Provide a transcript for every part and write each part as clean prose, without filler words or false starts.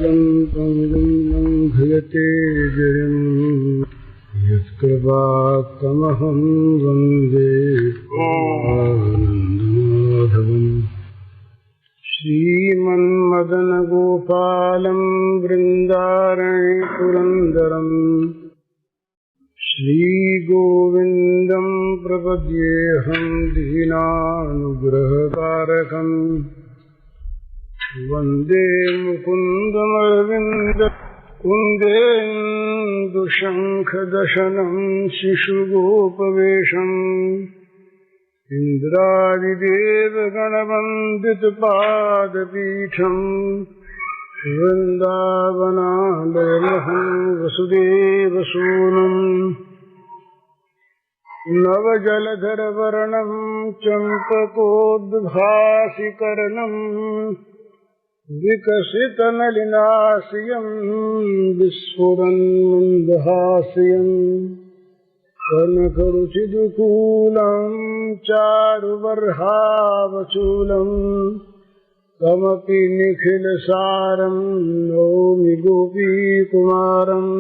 कालं पङ्गुं लङ्घयते गिरिं यत्कृपात्तमहं वन्दे आनन्दमाधवम्। श्रीमन्मदनगोपालं वृन्दारण्ये पुरन्दरम् श्रीगोविन्दं प्रपद्येऽहं दीनानुग्रहकारकम्। वन्दे मुकुन्दमरविन्द कुन्देन्दुशङ्खदशनं शिशुगोपवेशम् इन्द्रादिदेवगणवन्दितपादपीठम् वृन्दावनालयमहं वसुदेवसूनुम्। नवजलधरवर्णं चम्पकोद्भासिकर्णम् विकसितनलिनास्यं विस्फुरन्मन्दहास्यम्। कनकरुचिदुकूलं चारुबर्हावचूलम् कमपि निखिलसारं नौमि गोपीकुमारम्।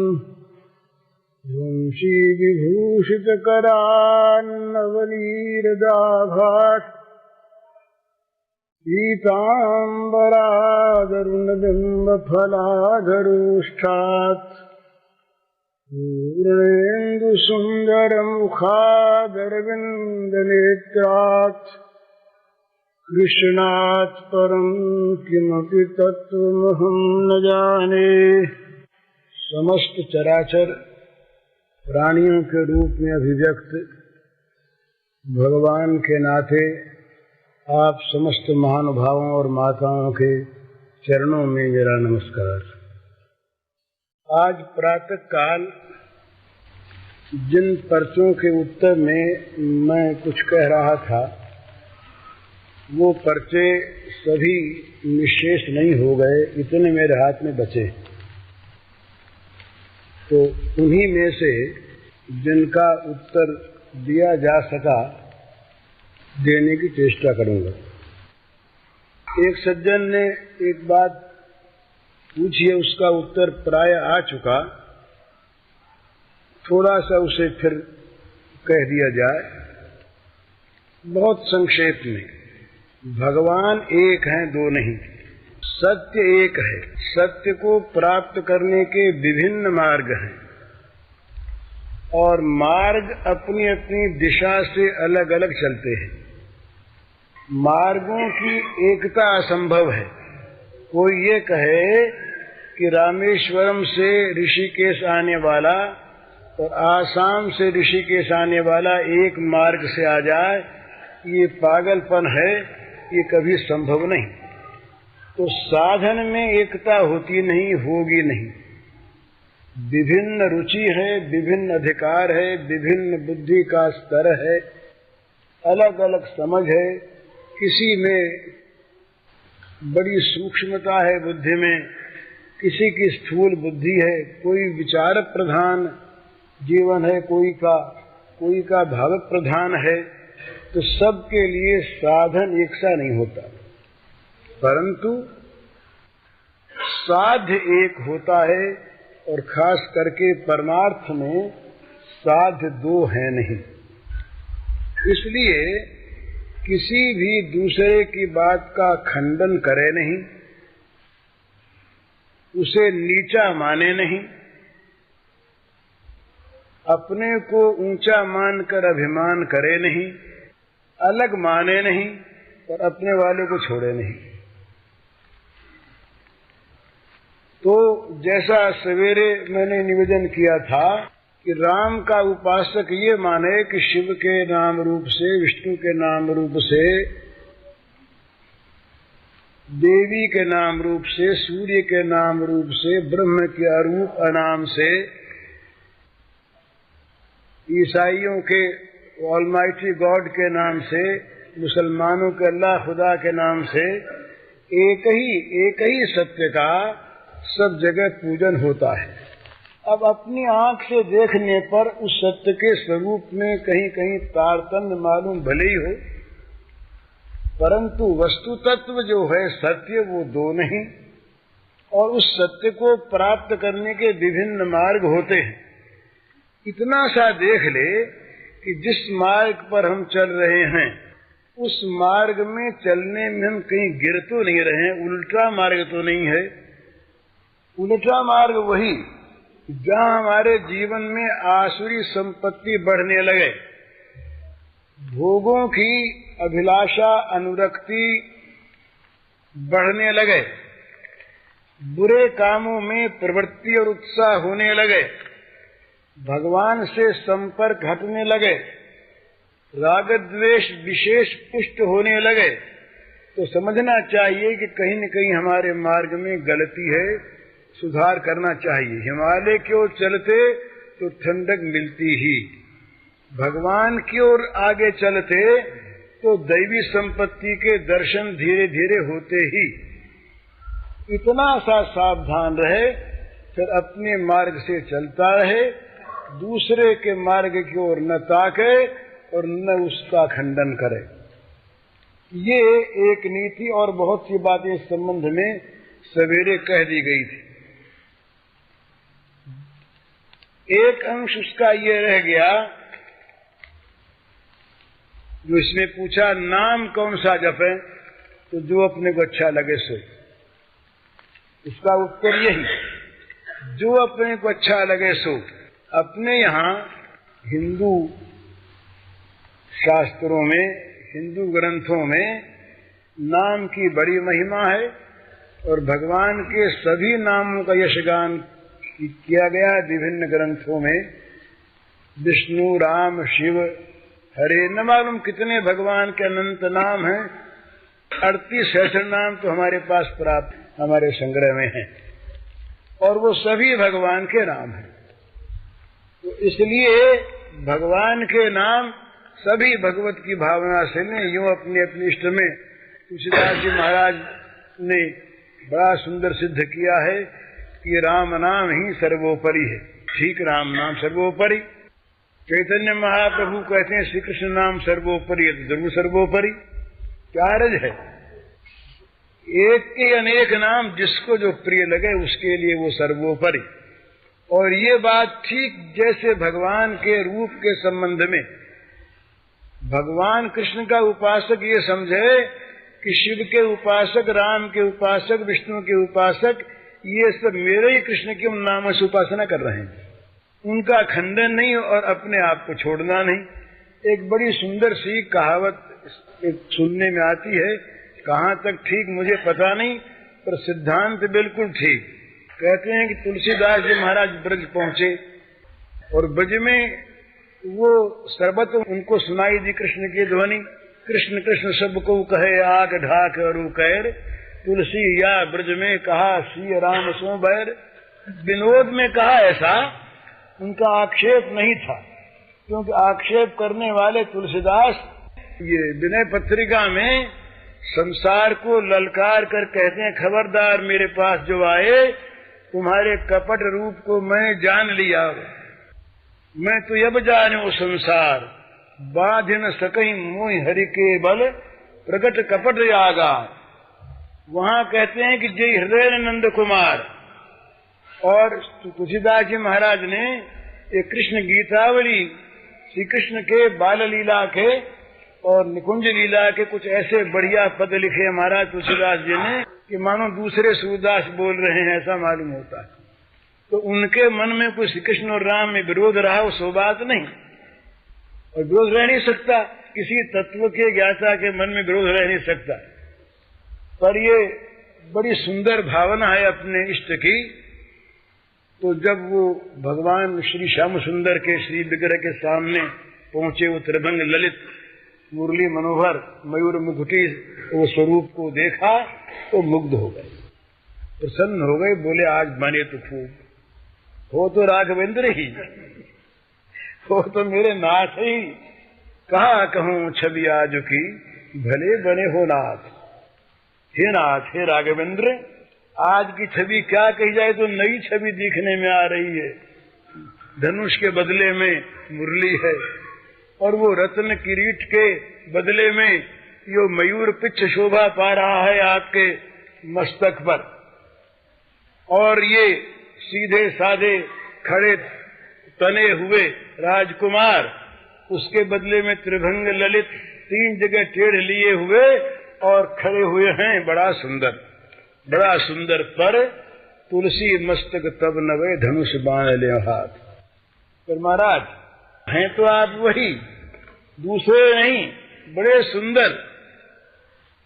वंशीविभूषितकरान्नवनीरदाभात् पीताम्बरादरुणबिम्बफलाधरोष्ठात् पूर्णेन्दुसुन्दरमुखादरविन्दनेत्रात् कृष्णात् परं किमपि तत्त्वमहं न जाने। समस्त चराचर प्राणियों के रूप में अभिव्यक्त भगवान के नाते आप समस्त महानुभावों और माताओं के चरणों में मेरा नमस्कार। आज प्रातः काल जिन पर्चों के उत्तर में मैं कुछ कह रहा था वो पर्चे सभी निश्शेष नहीं हो गए, इतने मेरे हाथ में बचे। तो उन्हीं में से जिनका उत्तर दिया जा सका देने की चेष्टा करूंगा। एक सज्जन ने एक बात पूछी है, उसका उत्तर प्राय आ चुका, थोड़ा सा उसे फिर कह दिया जाए। बहुत संक्षेप में, भगवान एक हैं, दो नहीं। सत्य एक है। सत्य को प्राप्त करने के विभिन्न मार्ग हैं और मार्ग अपनी अपनी दिशा से अलग अलग चलते हैं। मार्गों की एकता असंभव है। कोई ये कहे कि रामेश्वरम से ऋषिकेश आने वाला और आसाम से ऋषिकेश आने वाला एक मार्ग से आ जाए, ये पागलपन है, ये कभी संभव नहीं। तो साधन में एकता होती नहीं, होगी नहीं। विभिन्न रुचि है, विभिन्न अधिकार है, विभिन्न बुद्धि का स्तर है, अलग अलग समझ है। किसी में बड़ी सूक्ष्मता है बुद्धि में, किसी की स्थूल बुद्धि है, कोई विचार प्रधान जीवन है, कोई का भाव प्रधान है। तो सबके लिए साधन एक सा नहीं होता, परंतु साध्य एक होता है। और खास करके परमार्थ में साध्य दो है नहीं। इसलिए किसी भी दूसरे की बात का खंडन करे नहीं, उसे नीचा माने नहीं, अपने को ऊंचा मानकर अभिमान करे नहीं, अलग माने नहीं और अपने वाले को छोड़े नहीं। तो जैसा सवेरे मैंने निवेदन किया था कि राम का उपासक ये माने कि शिव के नाम रूप से, विष्णु के नाम रूप से, देवी के नाम रूप से, सूर्य के नाम रूप से, ब्रह्म के अरूप अनाम से, ईसाइयों के ऑलमाइटी गॉड के नाम से, मुसलमानों के अल्लाह खुदा के नाम से एक ही सत्य का सब जगह पूजन होता है। अब अपनी आंख से देखने पर उस सत्य के स्वरूप में कहीं कहीं तारतम्य मालूम भले ही हो, परंतु वस्तु तत्व जो है सत्य वो दो नहीं। और उस सत्य को प्राप्त करने के विभिन्न मार्ग होते हैं। इतना सा देख ले कि जिस मार्ग पर हम चल रहे हैं उस मार्ग में चलने में हम कहीं गिर तो नहीं रहे हैं, उल्टा मार्ग तो नहीं है। उल्टा मार्ग वही जहाँ हमारे जीवन में आसुरी संपत्ति बढ़ने लगे, भोगों की अभिलाषा अनुरक्ति बढ़ने लगे, बुरे कामों में प्रवृत्ति और उत्साह होने लगे, भगवान से संपर्क हटने लगे, राग द्वेष विशेष पुष्ट होने लगे, तो समझना चाहिए कि कहीं न कहीं हमारे मार्ग में गलती है, सुधार करना चाहिए। हिमालय की ओर चलते तो ठंडक मिलती ही, भगवान की ओर आगे चलते तो दैवी संपत्ति के दर्शन धीरे धीरे होते ही। इतना सा सावधान रहे, फिर अपने मार्ग से चलता रहे, दूसरे के मार्ग की ओर न ताके और न उसका खंडन करे। ये एक नीति और बहुत सी बातें इस संबंध में सवेरे कह दी गई थी। एक अंश उसका ये रह गया जो इसमें पूछा, नाम कौन सा जपे, तो जो अपने को अच्छा लगे सो। इसका उत्तर यही, जो अपने को अच्छा लगे सो। अपने यहाँ हिंदू शास्त्रों में, हिंदू ग्रंथों में नाम की बड़ी महिमा है और भगवान के सभी नामों का यशगान किया गया है विभिन्न ग्रंथों में। विष्णु, राम, शिव, हरे, न मालूम कितने भगवान के अनंत नाम हैं। 38 सहस्र नाम तो हमारे पास प्राप्त हमारे संग्रह में हैं और वो सभी भगवान के नाम हैं। तो इसलिए भगवान के नाम सभी भगवत की भावना से ने यूं अपने अपने इष्ट में। तुलसीदास जी महाराज ने बड़ा सुंदर सिद्ध किया है कि राम नाम ही सर्वोपरि है। ठीक, राम नाम सर्वोपरि। चैतन्य महाप्रभु कहते हैं श्री कृष्ण नाम सर्वोपरि है, तो जरूर सर्वोपरि। क्या रज है? एक के अनेक नाम, जिसको जो प्रिय लगे उसके लिए वो सर्वोपरि। और ये बात ठीक जैसे भगवान के रूप के संबंध में भगवान कृष्ण का उपासक ये समझे कि शिव के उपासक, राम के उपासक, विष्णु के उपासक, ये सब मेरे ही कृष्ण के नाम से उपासना कर रहे हैं, उनका खंडन नहीं और अपने आप को छोड़ना नहीं। एक बड़ी सुंदर सी कहावत सुनने में आती है, कहाँ तक ठीक मुझे पता नहीं, पर सिद्धांत बिल्कुल ठीक। कहते हैं कि तुलसीदास जी महाराज ब्रज पहुंचे और ब्रज में वो सर्वत्र उनको सुनाई दी कृष्ण की ध्वनि। कृष्ण कृष्ण सबको कहे आग ढाक अरु कैर, तुलसी या ब्रज में कहा सी राम सो बैर। विनोद में कहा ऐसा, उनका आक्षेप नहीं था, क्योंकि आक्षेप करने वाले तुलसीदास ये विनय पत्रिका में संसार को ललकार कर कहते हैं, खबरदार मेरे पास जो आए तुम्हारे कपट रूप को मैं जान लिया, मैं तो अब जाने संसार, बाध न सकई मोहि हरि के बल, प्रकट कपट आगा। वहां कहते हैं कि जय हृदय नंद कुमार। और तुलसीदास जी महाराज ने एक कृष्ण गीतावली, श्री कृष्ण के बाल लीला के और निकुंज लीला के कुछ ऐसे बढ़िया पद लिखे महाराज तुलसीदास जी ने कि मानो दूसरे सूरदास बोल रहे हैं ऐसा मालूम होता है। तो उनके मन में कोई श्री कृष्ण और राम में विरोध रहा, वो सो बात नहीं, और विरोध रह नहीं सकता, किसी तत्व के ज्ञाता के मन में विरोध रह नहीं सकता। पर ये बड़ी सुंदर भावना है अपने इष्ट की। तो जब वो भगवान श्री श्याम सुंदर के श्री विग्रह के सामने पहुंचे, वो त्रिभंग ललित मुरली मनोहर मयूर मुकुटी वो स्वरूप को देखा तो मुग्ध हो गए, प्रसन्न हो गए, बोले आज माने तो खूब हो, तो राघवेंद्र ही हो, तो मेरे नाथ ही। कहा कहूं छवि आज की भले बने हो नाथ। हे नाथ, हे राघवेंद्र, आज की छवि क्या कही जाए तो नई छवि दिखने में आ रही है। धनुष के बदले में मुरली है और वो रत्न किरीट के बदले में यो मयूर पिच्छ शोभा पा रहा है आपके मस्तक पर। और ये सीधे साधे खड़े तने हुए राजकुमार, उसके बदले में त्रिभंग ललित 3 जगह टेढ़ लिए हुए और खड़े हुए हैं। बड़ा सुंदर पर तुलसी मस्तक तब नवे धनुष बाण ले हाथ। पर महाराज हैं तो आप वही, दूसरे नहीं, बड़े सुंदर,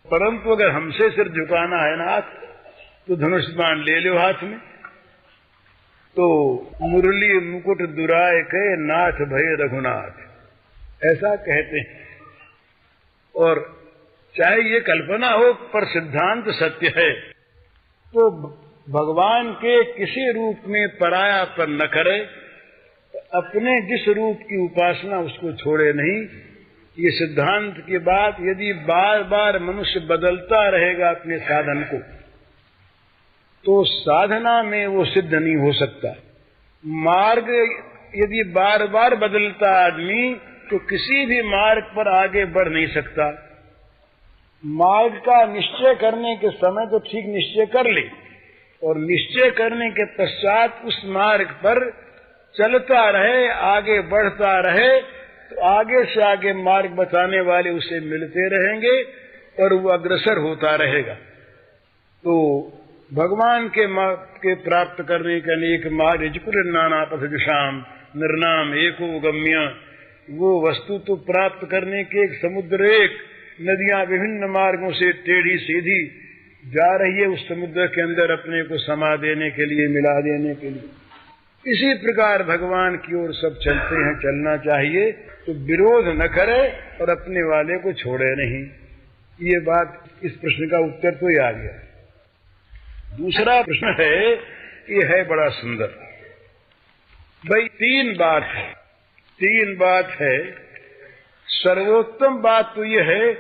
परंतु अगर हमसे सिर झुकाना है नाथ तो धनुष बाण ले लो हाथ में। तो मुरली मुकुट दुराय के नाथ भय रघुनाथ, ऐसा कहते हैं। और चाहे ये कल्पना हो पर सिद्धांत सत्य है। तो भगवान के किसी रूप में परायापन न करे, अपने जिस रूप की उपासना उसको छोड़े नहीं। ये सिद्धांत की बात यदि बार बार मनुष्य बदलता रहेगा अपने साधन को, तो साधना में वो सिद्ध नहीं हो सकता। मार्ग यदि बार बार बदलता आदमी तो किसी भी मार्ग पर आगे बढ़ नहीं सकता। मार्ग का निश्चय करने के समय तो ठीक निश्चय कर ले, और निश्चय करने के पश्चात उस मार्ग पर चलता रहे, आगे बढ़ता रहे, तो आगे से आगे मार्ग बताने वाले उसे मिलते रहेंगे और वो अग्रसर होता रहेगा। तो भगवान के प्राप्त करने के अनेक मार्ग, जिकुल नाना पथ दिशाम निर्नाम एको गम्य, वो वस्तु तो प्राप्त करने के एक समुद्र, एक नदियां विभिन्न मार्गों से टेढ़ी सीधी जा रही है उस समुद्र के अंदर अपने को समा देने के लिए, मिला देने के लिए। इसी प्रकार भगवान की ओर सब चलते हैं, चलना चाहिए। तो विरोध न करे और अपने वाले को छोड़े नहीं। ये बात, इस प्रश्न का उत्तर तो ही आ गया। दूसरा प्रश्न है, ये है बड़ा सुंदर भाई। 3 बात है। सर्वोत्तम बात तो ये है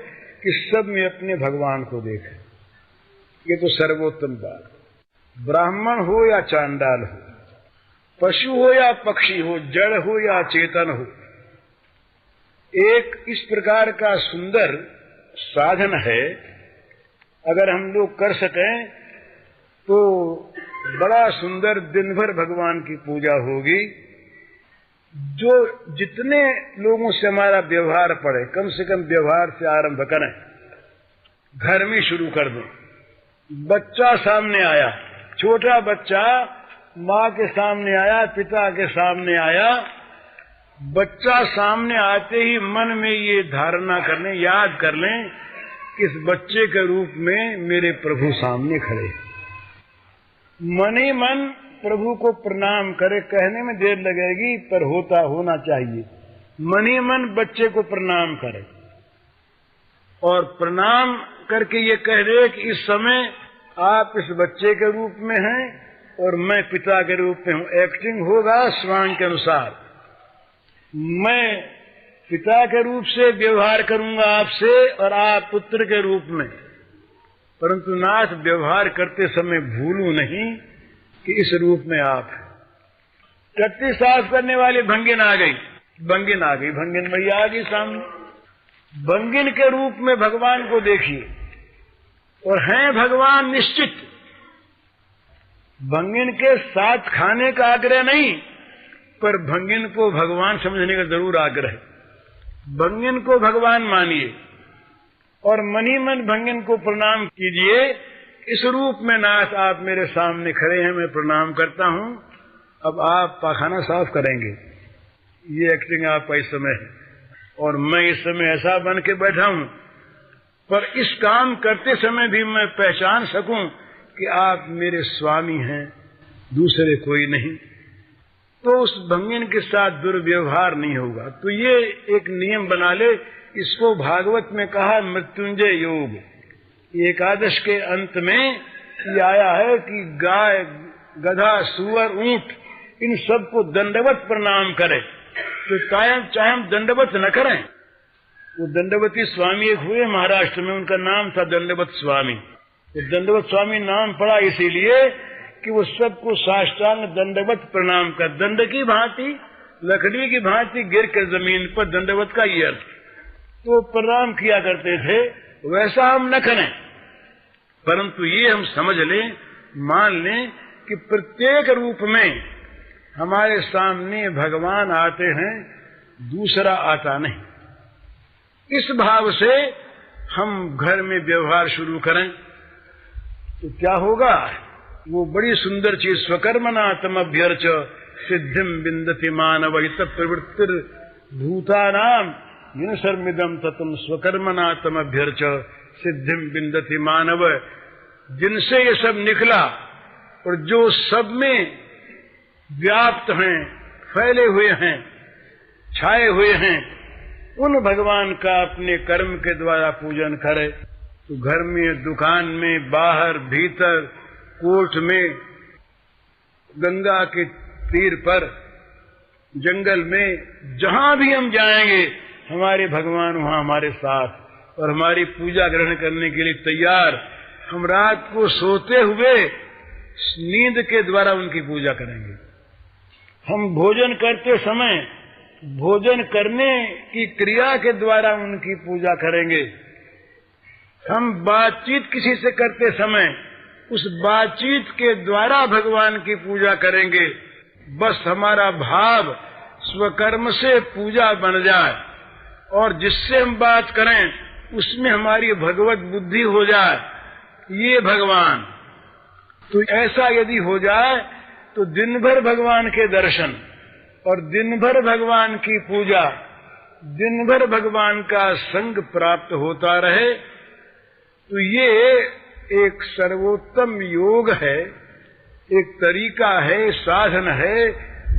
कि सब में अपने भगवान को देखें। ये तो सर्वोत्तम बात। ब्राह्मण हो या चांडाल हो, पशु हो या पक्षी हो, जड़ हो या चेतन हो, एक इस प्रकार का सुंदर साधन है। अगर हम लोग कर सकें तो बड़ा सुंदर दिन भर भगवान की पूजा होगी। जो जितने लोगों से हमारा व्यवहार पड़े, कम से कम व्यवहार से आरंभ करें, घर में शुरू कर दें। बच्चा सामने आया, छोटा बच्चा माँ के सामने आया, पिता के सामने आया, बच्चा सामने आते ही मन में ये धारणा कर लें, याद कर लें कि इस बच्चे के रूप में मेरे प्रभु सामने खड़े। मन ही मन प्रभु को प्रणाम करे। कहने में देर लगेगी पर होना चाहिए। मन ही मन बच्चे को प्रणाम करे और प्रणाम करके ये कह दे कि इस समय आप इस बच्चे के रूप में हैं और मैं पिता के रूप में हूं। एक्टिंग होगा स्वांग के अनुसार। मैं पिता के रूप से व्यवहार करूंगा आपसे और आप पुत्र के रूप में, परंतु नाथ व्यवहार करते समय भूलूं नहीं कि इस रूप में आप हैं। टट्टी साफ करने वाली भंगिन आ गई, भंगिन भैया आ गई सामने। भंगिन के रूप में भगवान को देखिए, और हैं भगवान निश्चित। भंगिन के साथ खाने का आग्रह नहीं, पर भंगिन को भगवान समझने का जरूर आग्रह है। भंगिन को भगवान मानिए और मनी मन भंगिन को प्रणाम कीजिए। इस रूप में नाथ आप मेरे सामने खड़े हैं, मैं प्रणाम करता हूं। अब आप पाखाना साफ करेंगे, ये एक्टिंग आपका इस समय है, और मैं इस समय ऐसा बन के बैठा हूं, पर इस काम करते समय भी मैं पहचान सकूं कि आप मेरे स्वामी हैं, दूसरे कोई नहीं। तो उस भंगिन के साथ दुर्व्यवहार नहीं होगा। तो ये एक नियम बना ले। इसको भागवत में कहा मृत्युंजय योग। एकादश के अंत में ये आया है कि गाय, गधा, सुअर, ऊंट, इन सबको दंडवत प्रणाम करें। तो चाहे हम दंडवत न करें। वो दंडवती स्वामी एक हुए महाराष्ट्र में, उनका नाम था दंडवत स्वामी। वो दंडवत स्वामी नाम पड़ा इसीलिए कि वो सबको साष्टांग दंडवत प्रणाम कर, दंड की भांति, लकड़ी की भांति गिर कर जमीन पर, दंडवत का ये अर्थ। तो प्रणाम किया करते थे। वैसा हम न करें, परंतु ये हम समझ लें, मान लें कि प्रत्येक रूप में हमारे सामने भगवान आते हैं, दूसरा आता नहीं। इस भाव से हम घर में व्यवहार शुरू करें तो क्या होगा? वो बड़ी सुंदर चीज, स्वकर्मनातम अभ्यर्च सिद्धिम विन्दति मानव इत प्रवृत्तिर भूतानाम युनसर्मिदम ततम स्वकर्मनातम अभ्यर्च सिद्धिम विन्दति मानव। जिनसे ये सब निकला और जो सब में व्याप्त हैं, फैले हुए हैं, छाए हुए हैं, उन भगवान का अपने कर्म के द्वारा पूजन करे। तो घर में, दुकान में, बाहर, भीतर, कोर्ट में, गंगा के तीर पर, जंगल में, जहां भी हम जाएंगे हमारे भगवान वहां हमारे साथ और हमारी पूजा ग्रहण करने के लिए तैयार। हम रात को सोते हुए नींद के द्वारा उनकी पूजा करेंगे। हम भोजन करते समय भोजन करने की क्रिया के द्वारा उनकी पूजा करेंगे। हम बातचीत किसी से करते समय उस बातचीत के द्वारा भगवान की पूजा करेंगे। बस हमारा भाव स्वकर्म से पूजा बन जाए और जिससे हम बात करें उसमें हमारी भगवत बुद्धि हो जाए, ये भगवान। तो ऐसा यदि हो जाए तो दिन भर भगवान के दर्शन और दिन भर भगवान की पूजा, दिन भर भगवान का संग प्राप्त होता रहे। तो ये एक सर्वोत्तम योग है, एक तरीका है, साधन है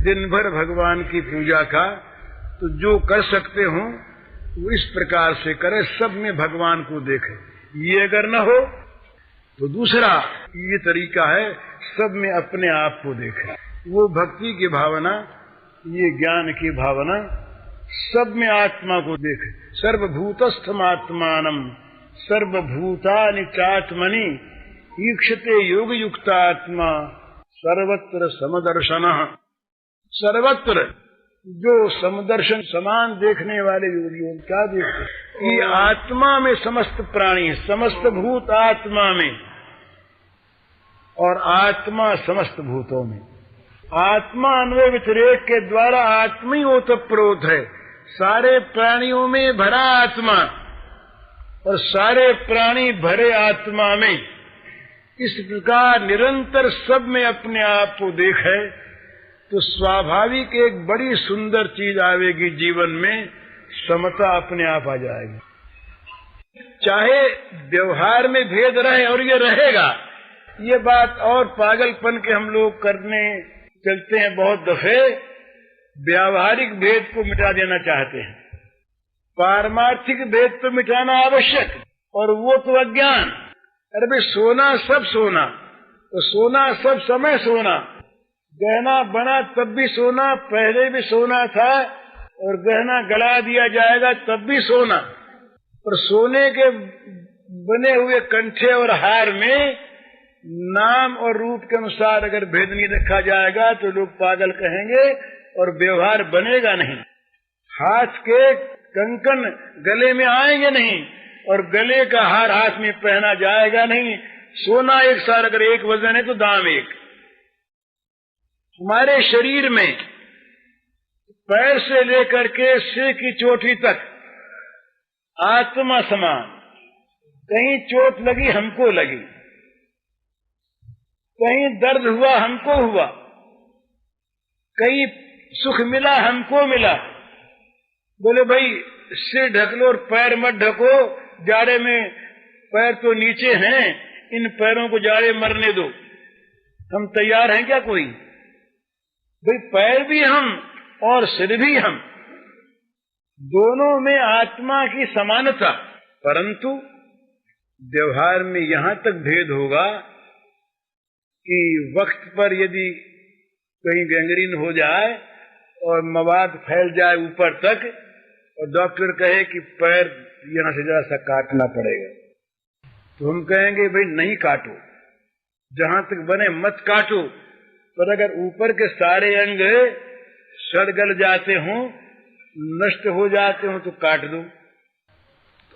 दिन भर भगवान की पूजा का। तो जो कर सकते हो वो इस प्रकार से करे, सब में भगवान को देखे। ये अगर न हो तो दूसरा ये तरीका है, सब में अपने आप को देखे। वो भक्ति की भावना, ये ज्ञान की भावना, सब में आत्मा को देखे। सर्वभूतस्थम आत्मानम सर्वभूतानि चात्मनि ईक्षते योग युक्तात्मा सर्वत्र समदर्शनः। सर्वत्र जो समदर्शन, समान देखने वाले योगी क्या देखते कि आत्मा में समस्त प्राणी, समस्त भूत आत्मा में और आत्मा समस्त भूतों में। आत्मा अन्वय व्यतिरेक के द्वारा आत्मा ही ओतप्रोत है। सारे प्राणियों में भरा आत्मा और सारे प्राणी भरे आत्मा में। इस प्रकार निरंतर सब में अपने आप को देखे तो स्वाभाविक एक बड़ी सुंदर चीज आवेगी जीवन में, समता अपने आप आ जाएगी। चाहे व्यवहार में भेद रहे, और ये रहेगा, ये बात और पागलपन के हम लोग करने चलते हैं बहुत दफे, व्यावहारिक भेद को मिटा देना चाहते हैं। पारमार्थिक भेद तो मिटाना आवश्यक, और वो तो अज्ञान। अरे भाई सोना सब सोना, तो सोना सब समय सोना, गहना बना तब भी सोना, पहले भी सोना था, और गहना गड़ा दिया जाएगा तब भी सोना। और सोने के बने हुए कंठे और हार में नाम और रूप के अनुसार अगर भेद नहीं रखा जाएगा तो लोग पागल कहेंगे और व्यवहार बनेगा नहीं। हाथ के कंकन गले में आएंगे नहीं और गले का हार हाथ में पहना जाएगा नहीं। सोना एक सार अगर एक वजन है तो दाम एक। हमारे शरीर में पैर से लेकर के सिर की चोटी तक आत्मा समान। कहीं चोट लगी हमको लगी, कहीं दर्द हुआ हमको हुआ, कहीं सुख मिला हमको मिला। बोले भाई सिर ढक लो और पैर मत ढको, जाड़े में पैर तो नीचे हैं, इन पैरों को जाड़े मरने दो। हम तैयार हैं क्या कोई? भाई पैर भी हम और सिर भी हम, दोनों में आत्मा की समानता। परंतु व्यवहार में यहां तक भेद होगा कि वक्त पर यदि कहीं गैंग्रीन हो जाए और मवाद फैल जाए ऊपर तक और डॉक्टर कहे कि पैर यहां से जरा सा काटना पड़ेगा, तो हम कहेंगे भाई नहीं काटो, जहां तक बने मत काटो। पर अगर ऊपर के सारे अंग सड़ गल जाते हों, नष्ट हो जाते हों तो काट दो।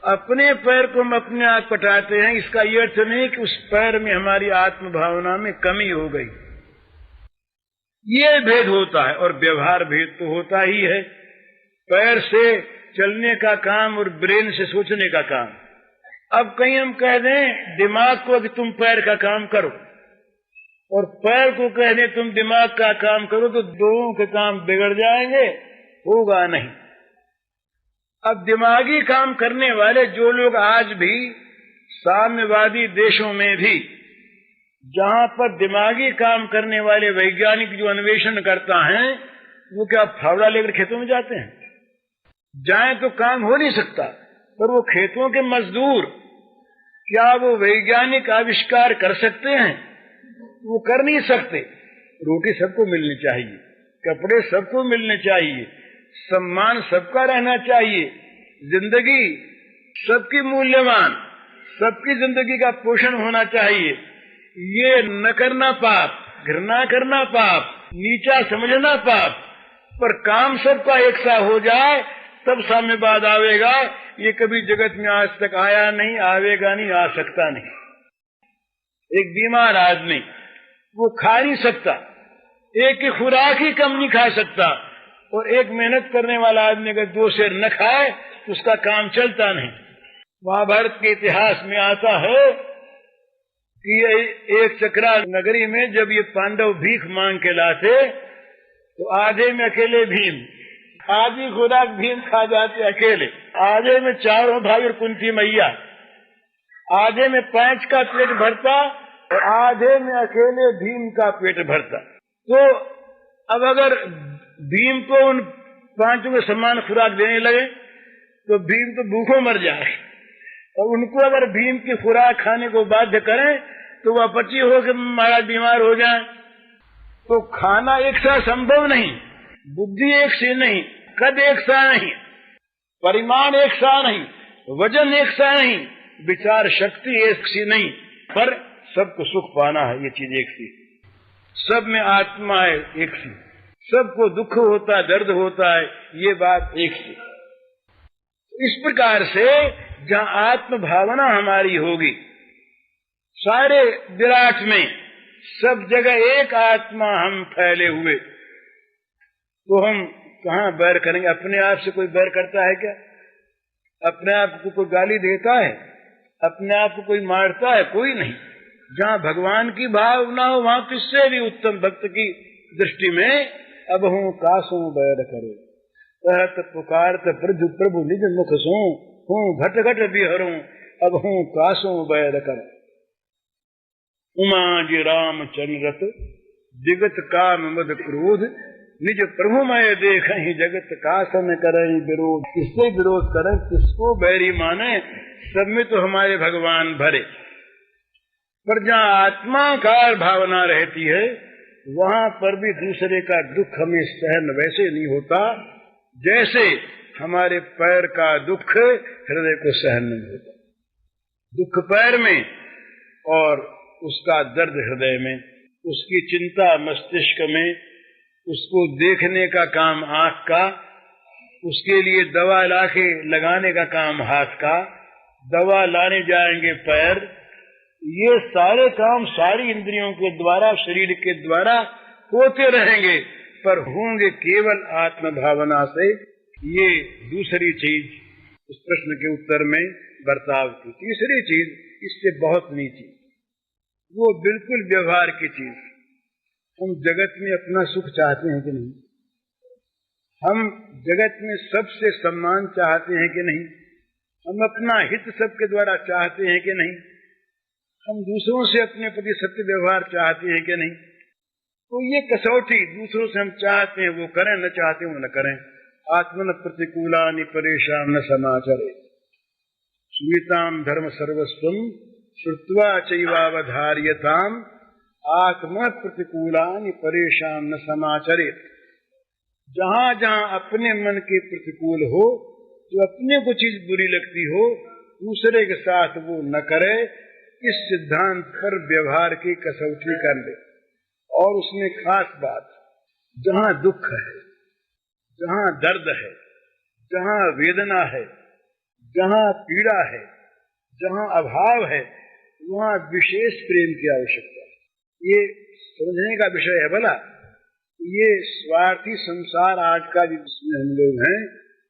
अपने पैर को हम अपने आप कटाते हैं, इसका ये अर्थ नहीं कि उस पैर में हमारी आत्म भावना में कमी हो गई। ये भेद होता है। और व्यवहार भेद तो होता ही है, पैर से चलने का काम और ब्रेन से सोचने का काम। अब कहीं हम कह दें दिमाग को कि तुम पैर का काम करो, और पैर को कह दें तुम दिमाग का काम करो, तो दोनों के काम बिगड़ जाएंगे, होगा नहीं। अब दिमागी काम करने वाले जो लोग आज भी साम्यवादी देशों में भी, जहां पर दिमागी काम करने वाले वैज्ञानिक जो अन्वेषण करता है, वो क्या फावड़ा लेकर खेतों में जाते हैं? जाएं तो काम हो नहीं सकता, पर वो खेतों के मजदूर, क्या वो वैज्ञानिक आविष्कार कर सकते हैं? वो कर नहीं सकते। रोटी सबको मिलनी चाहिए, कपड़े सबको मिलने चाहिए, सम्मान सबका रहना चाहिए, जिंदगी सबकी मूल्यवान, सबकी जिंदगी का पोषण होना चाहिए। ये न करना पाप, घृणा करना पाप, नीचा समझना पाप, पर काम सबका एक सा हो जाए तब साम्यवाद आवेगा। ये कभी जगत में आज तक आया नहीं, आवेगा नहीं, आ सकता नहीं। एक बीमार आदमी वो खा नहीं सकता, एक की खुराक ही कम नहीं खा सकता, और एक मेहनत करने वाला आदमी अगर 2 सेर न खाए तो उसका काम चलता नहीं। महाभारत के इतिहास में आता है कि एक चक्रा नगरी में जब ये पांडव भीख मांग के लाते, तो आधे में अकेले भीम, आधी खुराक भीम खा जाते अकेले, आधे में चारों भाई और कुंती मैया, आधे में 5 का पेट भरता और आधे में अकेले भीम का पेट भरता। तो अब अगर भीम को उन 5 को समान खुराक देने लगे तो भीम तो भूखों मर जाए, और उनको अगर भीम की खुराक खाने को बाध्य करें तो वह अपची हो के महाराज बीमार हो जाए। तो खाना एक सा संभव नहीं, बुद्धि एक सी नहीं, कद एक सा नहीं, परिमाण एक सा नहीं, वजन एक सा नहीं, विचार शक्ति एक सी नहीं, पर सबको सुख पाना है, ये चीज एक सी। सब में आत्मा है एक सी, सबको दुख होता है, दर्द होता है, ये बात एक सी। इस प्रकार से जहाँ आत्म भावना हमारी होगी, सारे विराट में सब जगह एक आत्मा हम फैले हुए, तो हम कहाँ बैर करेंगे? अपने आप से कोई बैर करता है क्या? अपने आप को कोई गाली देता है? अपने आप को कोई मारता है? कोई नहीं। जहाँ भगवान की भावना हो वहाँ किससे भी उत्तम भक्त की दृष्टि में अब हूँ कासों बैर करो, कहत पुकारत प्रभु प्रभु निज मुख सो, हूँ घट घट बिहरूं, अब हूँ कासों बैर करो। उमा जी राम चंद्रत दिगत काम मद क्रोध, निज प्रभुमय देखहि जगत कासन करहि विरोध। किससे विरोध करें, किसको बैरी माने? सब में तो हमारे भगवान भरे। पर जहाँ आत्माकार भावना रहती है वहां पर भी दूसरे का दुख हमें सहन वैसे नहीं होता जैसे हमारे पैर का दुख हृदय को सहन नहीं होता। दुख पैर में और उसका दर्द हृदय में, उसकी चिंता मस्तिष्क में, उसको देखने का काम आंख का, उसके लिए दवा लाके लगाने का काम हाथ का, दवा लाने जाएंगे पैर। ये सारे काम सारी इंद्रियों के द्वारा, शरीर के द्वारा होते रहेंगे, पर होंगे केवल आत्म भावना से। ये दूसरी चीज इस प्रश्न के उत्तर में बर्ताव की। तीसरी चीज इससे बहुत नीची, वो बिल्कुल व्यवहार की चीज। हम जगत में अपना सुख चाहते हैं कि नहीं? हम जगत में सबसे सम्मान चाहते हैं कि नहीं? हम अपना हित सबके द्वारा चाहते हैं कि नहीं? हम दूसरों से अपने प्रति सत्य व्यवहार चाहते हैं कि नहीं? तो ये कसौटी दूसरों से हम चाहते हैं वो करें, न चाहते वो न करें। आत्मन प्रतिकूलानि परेशान न समाचरे, स्मिताम धर्म सर्वस्वम श्रुत्वा चैवावधार्यताम, आत्म प्रतिकूलानि परेशान न समाचरे। जहां जहां अपने मन के प्रतिकूल हो, जो अपने को चीज बुरी लगती हो, दूसरे के साथ वो न करे। इस सिद्धांत पर व्यवहार की कसौटी कर ले। और उसमें खास बात, जहां दुख है, जहां दर्द है, जहां वेदना है, जहां पीड़ा है, जहां अभाव है, वहां विशेष प्रेम की आवश्यकता है। ये समझने का विषय है भला ये स्वार्थी संसार आज का जिसमें हम लोग हैं,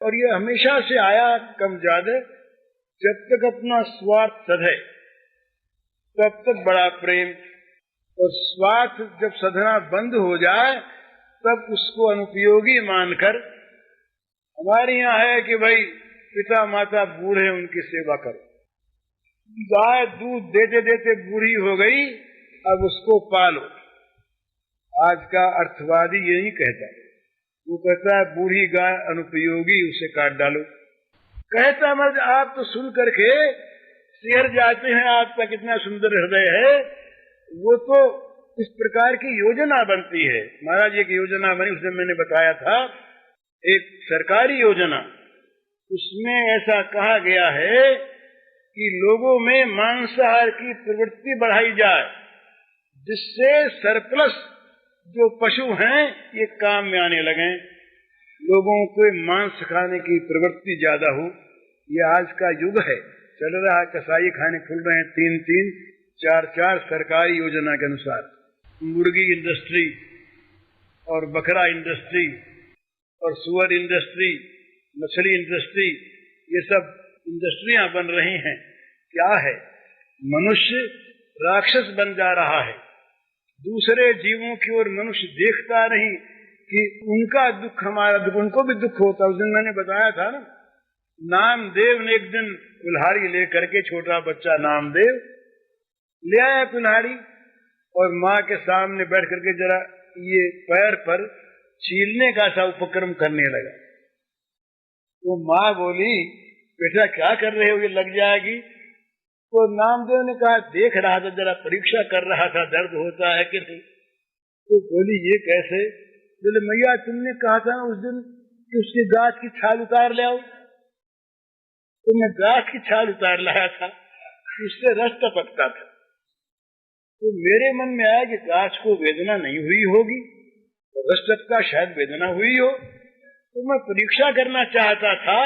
और ये हमेशा से आया कम ज्यादा। जब तक अपना स्वार्थ सधे तब तक बड़ा प्रेम, और स्वार्थ जब सधना बंद हो जाए तब उसको अनुपयोगी मानकर, हमारे यहाँ है कि भाई पिता माता बूढ़े उनकी सेवा करो, गाय दूध देते देते बूढ़ी हो गई, अब उसको पालो। आज का अर्थवादी यही कहता है, वो कहता है बूढ़ी गाय अनुपयोगी, उसे काट डालो। कहता मर्द आप तो सुन करके शहर जाते हैं, आपका कितना सुंदर हृदय है। वो तो इस प्रकार की योजना बनती है। महाराज एक योजना बनी, उसमें मैंने बताया था, एक सरकारी योजना, उसमें ऐसा कहा गया है कि लोगों में मांसाहार की प्रवृत्ति बढ़ाई जाए, जिससे सरप्लस जो पशु हैं ये काम में आने लगे, लोगों को मांस खाने की प्रवृत्ति ज्यादा हो। ये आज का युग है, चल रहा है, कसाई खाने खुल रहे हैं 3-3, 4-4 सरकारी योजना के अनुसार। मुर्गी इंडस्ट्री और बकरा इंडस्ट्री और सुअर इंडस्ट्री, मछली इंडस्ट्री, ये सब इंडस्ट्रियां बन रही हैं। क्या है, मनुष्य राक्षस बन जा रहा है। दूसरे जीवों की ओर मनुष्य देखता नहीं कि उनका दुख हमारा दुख, उनको भी दुख होता। उस दिन मैंने बताया था ना, नामदेव ने एक दिन कुल्हाड़ी लेकर के, छोटा बच्चा नामदेव ले आया कुल्हाड़ी, और माँ के सामने बैठ करके जरा ये पैर पर छीलने का सा उपक्रम करने लगा। तो माँ बोली, बेटा क्या कर रहे हो, ये लग जाएगी। तो नामदेव ने कहा, देख रहा था, जरा परीक्षा कर रहा था, दर्द होता है कि नहीं। तो बोली, ये कैसे? बोले, मैया तुमने कहा था उस दिन कि उसकी गाछ की छाल उतार ले आओ, तो मैं गाछ की छाल उतार लाया था, उससे रस टपकता था। तो मेरे मन में आया कि गाछ को वेदना नहीं हुई होगी, तो रस टपका शायद वेदना हुई हो। तो मैं परीक्षा करना चाहता था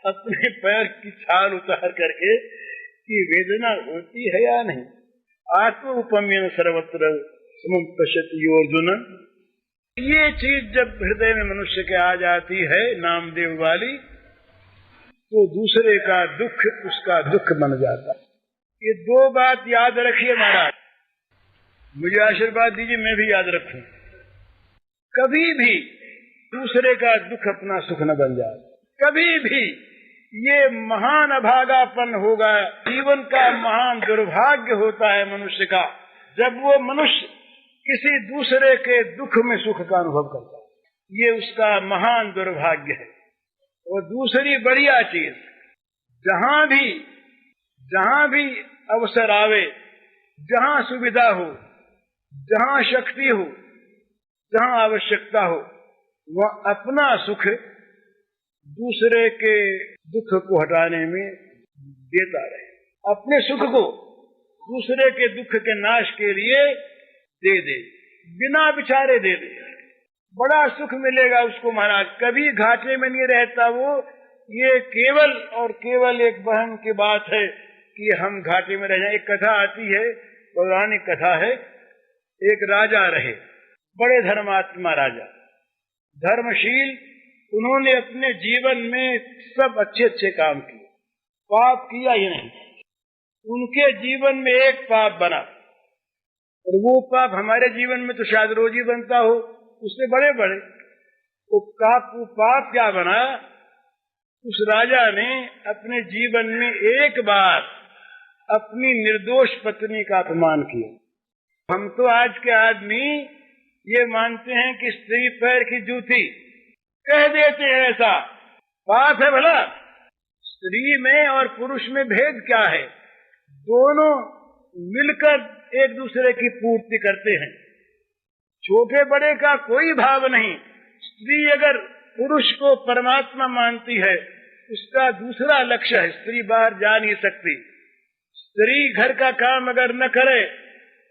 अपने पैर की छाल उतार करके कि वेदना होती है या नहीं। आत्म उपम्यन सर्वत्र समम पश्यति अर्जुन। ये चीज जब हृदय में मनुष्य के आ जाती है, नामदेव वाली, तो दूसरे का दुख उसका दुख बन जाता है। ये दो बात याद रखिए महाराज, मुझे आशीर्वाद दीजिए, मैं भी याद रखूं। कभी भी दूसरे का दुख अपना सुख न बन जाए, कभी भी। ये महान अभागापन होगा, जीवन का महान दुर्भाग्य होता है मनुष्य का, जब वो मनुष्य किसी दूसरे के दुख में सुख का अनुभव करता है। ये उसका महान दुर्भाग्य है। और दूसरी बढ़िया चीज, जहां भी अवसर आवे, जहां सुविधा हो, जहां शक्ति हो, जहां आवश्यकता हो, वह अपना सुख दूसरे के दुख को हटाने में देता रहे। अपने सुख को दूसरे के दुख के नाश के लिए दे दे, बिना विचारे दे दे, बड़ा सुख मिलेगा उसको महाराज। कभी घाटे में नहीं रहता वो। ये केवल और केवल एक बहन की बात है कि हम घाटे में रह जाए। एक कथा आती है, पौराणिक कथा है। एक राजा रहे, बड़े धर्मात्मा राजा, धर्मशील। उन्होंने अपने जीवन में सब अच्छे अच्छे काम किए, पाप किया ही नहीं। उनके जीवन में एक पाप बना, और वो पाप हमारे जीवन में तो शायद रोज ही बनता हो, उससे बड़े बड़े। वो पाप क्या बना? उस राजा ने अपने जीवन में एक बार अपनी निर्दोष पत्नी का अपमान किया। हम तो आज के आदमी ये मानते हैं कि स्त्री पैर की जूती, कह देते हैं ऐसा। पाप है भला? स्त्री में और पुरुष में भेद क्या है? दोनों मिलकर एक दूसरे की पूर्ति करते हैं। छोटे बड़े का कोई भाव नहीं। स्त्री अगर पुरुष को परमात्मा मानती है, उसका दूसरा लक्ष्य है, स्त्री बाहर जा नहीं सकती। स्त्री घर का काम अगर न करे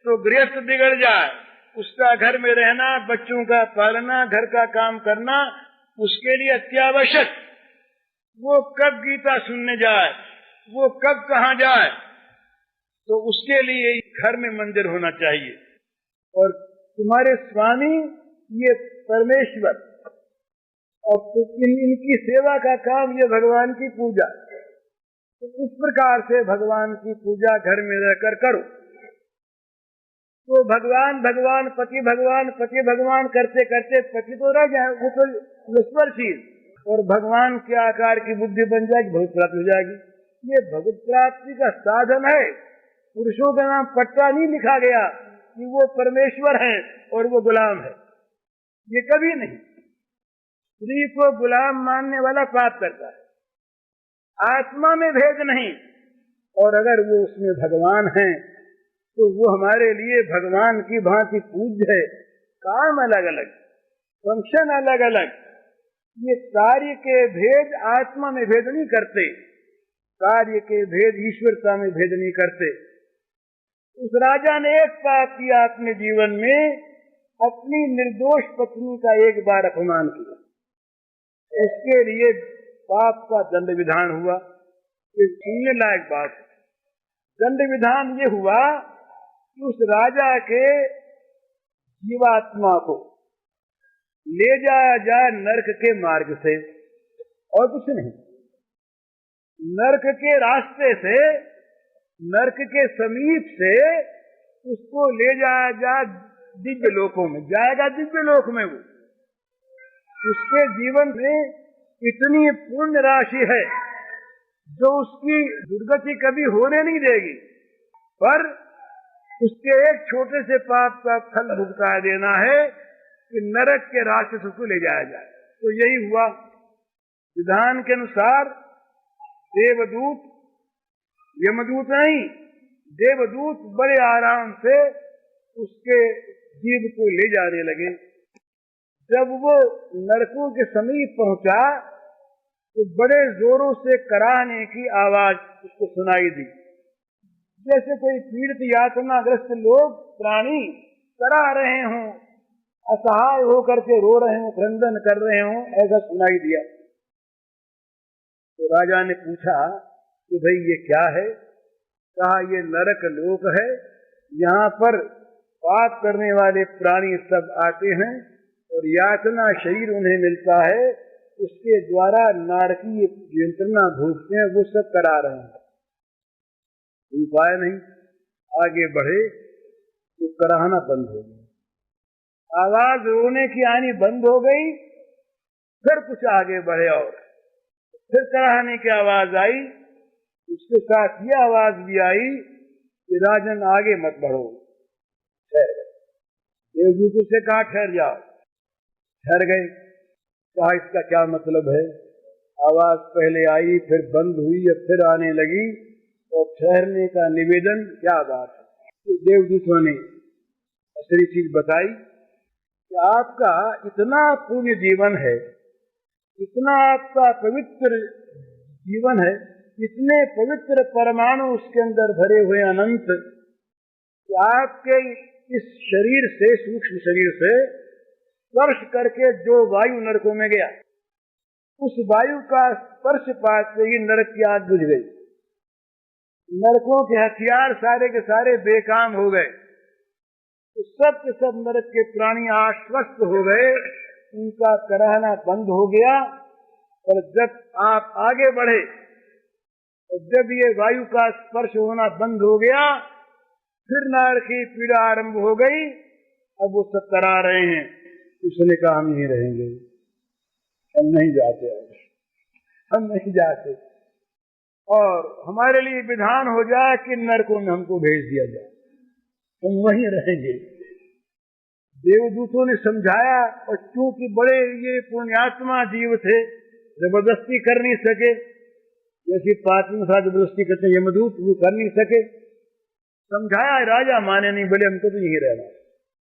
तो गृहस्थ बिगड़ जाए। उसका घर में रहना, बच्चों का पालना, घर का काम करना उसके लिए अत्यावश्यक। वो कब गीता सुनने जाए, वो कब कहाँ जाए, तो उसके लिए घर में मंदिर होना चाहिए। और तुम्हारे स्वामी ये परमेश्वर, और तो इनकी सेवा का काम ये भगवान की पूजा। तो इस प्रकार से भगवान की पूजा घर में रहकर करो। तो भगवान भगवान पति भगवान करते करते पति तो रह जाए, वो तो ईश्वर चीज, और भगवान के आकार की बुद्धि बन जाएगी, भगवत प्राप्ति हो जाएगी। ये भगवत प्राप्ति का साधन है। पुरुषों का नाम पट्टा नहीं लिखा गया कि वो परमेश्वर है और वो गुलाम है, ये कभी नहीं। स्त्री को गुलाम मानने वाला पाप करता है, आत्मा में भेद नहीं। और अगर वो उसमें भगवान है तो वो हमारे लिए भगवान की भांति पूज्य है। काम अलग अलग, फंक्शन अलग अलग, ये कार्य के भेद आत्मा में भेद नहीं करते, कार्य के भेद ईश्वरता में भेद नहीं करते। उस राजा ने एक पाप किया अपने जीवन में, अपनी निर्दोष पत्नी का एक बार अपमान किया, इसके लिए पाप का दंड विधान हुआ। ये सुनने लायक बात है। दंड विधान ये हुआ कि उस राजा के जीवात्मा को ले जाया जाए नरक के मार्ग से, और कुछ नहीं, नरक के रास्ते से, नरक के समीप से उसको ले जाया जाए दिव्य लोकों में, जाएगा दिव्य लोक में। वो उसके जीवन में इतनी पुण्य राशि है जो उसकी दुर्गति कभी होने नहीं देगी, पर उसके एक छोटे से पाप का फल भुगता देना है कि नरक के रास्ते से उसको ले जाया जाए। तो यही हुआ। विधान के अनुसार देवदूत, यमदूत नहीं, देवदूत बड़े आराम से उसके जीव को ले जाने लगे। जब वो नरकों के समीप पहुंचा तो बड़े जोरों से कराहने की आवाज उसको सुनाई दी, जैसे कोई पीड़ित यातनाग्रस्त लोग प्राणी करा रहे हों, असहाय होकर के रो रहे हों, क्रंदन कर रहे हों, ऐसा सुनाई दिया। तो राजा ने पूछा कि भाई ये क्या है? कहा ये नरक लोक है, यहाँ पर पाप करने वाले प्राणी सब आते हैं और यातना शरीर उन्हें मिलता है, उसके द्वारा नारकीय यंत्रणा भोगते हैं, वो सब करा रहे हैं। उपाय नहीं, आगे बढ़े तो कराहना बंद हो गया, आवाज रोने की आनी बंद हो गई। फिर कुछ आगे बढ़े और फिर कराहने की आवाज आई, उसके साथ ये आवाज भी आई कि राजन आगे मत बढ़ो, ठहर गए। देवदूत से कहा ठहर जाओ, ठहर गए। कहा इसका क्या मतलब है? आवाज पहले आई, फिर बंद हुई, अब फिर आने लगी, और ठहरने का निवेदन, क्या बात है? तो देवदूतों ने असली चीज बताई कि आपका इतना पुण्य जीवन है, इतना आपका पवित्र जीवन है, इतने पवित्र परमाणु उसके अंदर भरे हुए अनंत, कि आपके इस शरीर से, सूक्ष्म शरीर से स्पर्श करके जो वायु नरकों में गया, उस वायु का स्पर्श पाते ही नरक की आग बुझ गई। नरकों के हथियार सारे के सारे बेकाम हो गए, तो सब के सब नरक के प्राणी आश्वस्त हो गए, उनका कराहना बंद हो गया। और जब आप आगे बढ़े और जब ये वायु का स्पर्श होना बंद हो गया, फिर नरक की पीड़ा आरंभ हो गई। अब वो सब करा रहे हैं। उसने कहा हम यहीं रहेंगे, हम नहीं जाते, हम नहीं जाते, और हमारे लिए विधान हो जाए कि नरकों में हमको भेज दिया जाए, हम वहीं रहेंगे। देवदूतों ने समझाया, और चूंकि बड़े ये पुण्यात्मा जीव थे, जबरदस्ती कर नहीं सके, जैसे पार्टी में साथ जबरदस्ती करते यमदूत, वो कर नहीं सके। समझाया, राजा माने नहीं, बोले हमको तो यहीं रहना,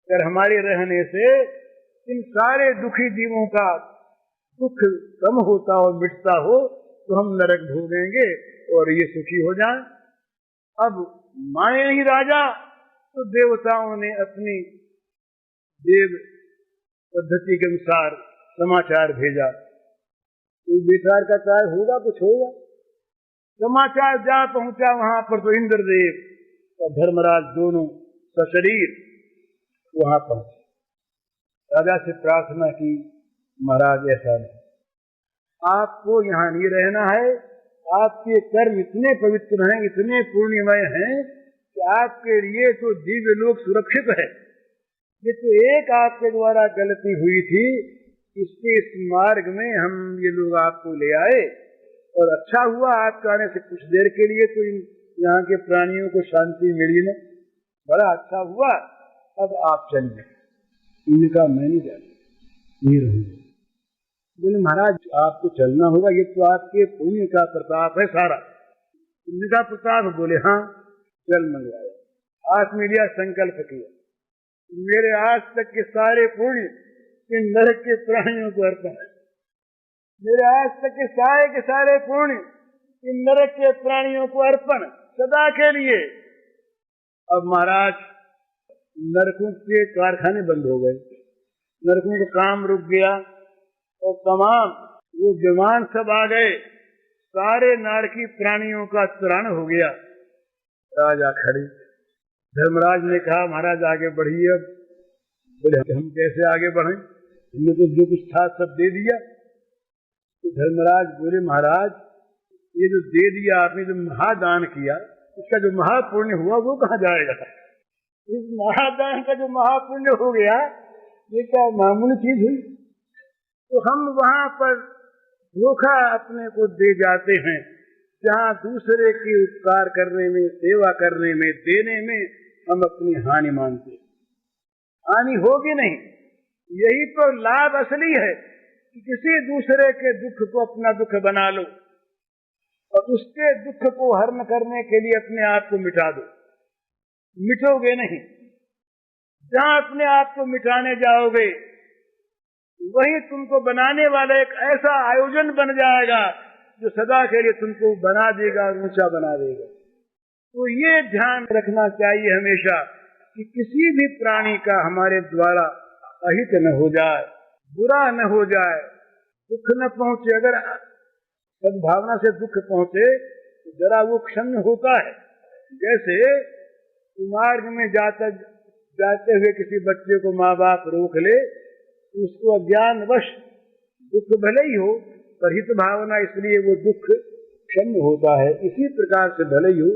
अगर हमारे रहने से इन सारे दुखी जीवों का दुख कम होता हो, मिटता हो, तो हम नरक भोगेंगे और ये सुखी हो जाएं। अब माने नहीं राजा, तो देवताओं ने अपनी देव पद्धति के अनुसार समाचार भेजा। कोई बेकार का कार्य होगा, कुछ होगा। समाचार जा पहुंचा वहां पर, तो इंद्रदेव और धर्मराज दोनों सशरीर वहां पहुंचे। राजा से प्रार्थना की, महाराज ऐसा नहीं, आपको यहाँ नहीं रहना है, आपके कर्म इतने पवित्र हैं, इतने पुण्यमय हैं कि आपके लिए तो दिव्य लोक सुरक्षित है। ये तो एक आपके द्वारा गलती हुई थी, इसके इस मार्ग में हम ये लोग आपको ले आए, और अच्छा हुआ आपके आने से कुछ देर के लिए तो यहाँ के प्राणियों को शांति मिली न, बड़ा अच्छा हुआ, अब आप चलिए। उनका मैं नहीं जाता, नहीं रहूंगा। बोले महाराज आपको चलना होगा, ये तो आपके पुण्य का प्रताप है सारा। पुण्य का प्रताप? बोले हाँ, चल मंगवाया, हाथ में लिया, संकल्प किया, मेरे आज तक के सारे पुण्य इन नरक के प्राणियों को अर्पण है, मेरे आज तक के सारे पुण्य इन नरक के प्राणियों को अर्पण, सदा के लिए। अब महाराज नरकों के कारखाने बंद हो गए, नरकों का काम रुक गया, और तमाम वो विमान सब आ गए, सारे नारकी प्राणियों का त्राण हो गया। राजा खड़े, धर्मराज ने कहा महाराज आगे बढ़िए। अब बोले हम कैसे आगे बढ़े, हमने तो जो कुछ था सब दे दिया। तो धर्मराज बोले महाराज ये जो दे दिया आपने, जो महादान किया, इसका जो महापुण्य हुआ वो कहाँ जाएगा? इस महादान का जो महापुण्य हो गया ये क्या मामूली चीज हुई? तो हम वहां पर धोखा अपने को दे जाते हैं, जहाँ दूसरे की उपकार करने में, सेवा करने में, देने में हम अपनी हानि मानते हैं। हानि होगी नहीं, यही तो लाभ असली है कि किसी दूसरे के दुख को अपना दुख बना लो और उसके दुख को हरण करने के लिए अपने आप को मिटा दो। मिटोगे नहीं, जहाँ अपने आप को मिटाने जाओगे वही तुमको बनाने वाला एक ऐसा आयोजन बन जाएगा जो सदा के लिए तुमको बना देगा और ऊंचा बना देगा। तो ये ध्यान रखना चाहिए हमेशा कि किसी भी प्राणी का हमारे द्वारा अहित न हो जाए, बुरा न हो जाए, दुख न पहुंचे। अगर सद्भावना से दुख पहुंचे तो जरा वो क्षण होता है। जैसे मार्ग में जाते हुए किसी बच्चे को माँ बाप रोक ले, उसको अज्ञानवश दुख भले ही हो पर हित भावना, इसलिए वो दुख क्षण होता है। इसी प्रकार से भले ही हो,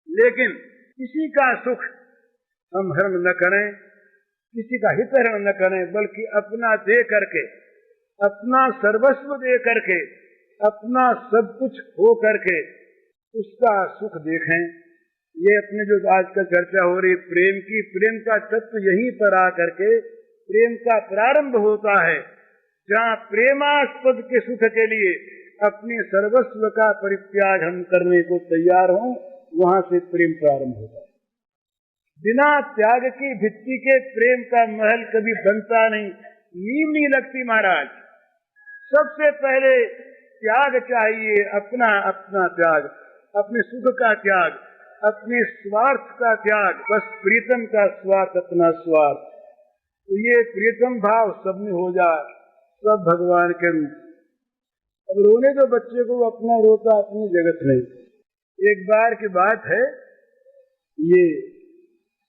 लेकिन किसी का सुख हम हरण न करें, किसी का हित हरण न करें, बल्कि अपना दे करके, अपना सर्वस्व दे करके, अपना सब कुछ हो करके उसका सुख देखें। ये अपने जो आजकल चर्चा हो रही प्रेम की, प्रेम का तत्व यहीं पर आकर के प्रेम का प्रारंभ होता है। जहाँ प्रेमास्पद के सुख के लिए अपने सर्वस्व का परित्याग हम करने को तैयार हों, वहां से प्रेम प्रारंभ होता है। बिना त्याग की भित्ति के प्रेम का महल कभी बनता नहीं, नींव नहीं लगती महाराज। सबसे पहले त्याग चाहिए, अपना अपना त्याग, अपने सुख का त्याग, अपने स्वार्थ का त्याग, बस प्रीतम का स्वार्थ, अपना स्वार्थ। तो ये प्रीतम भाव सब में हो जाए, सब भगवान के रूप। अब रोने तो बच्चे को अपना रोता अपनी जगत में। एक बार की बात है, ये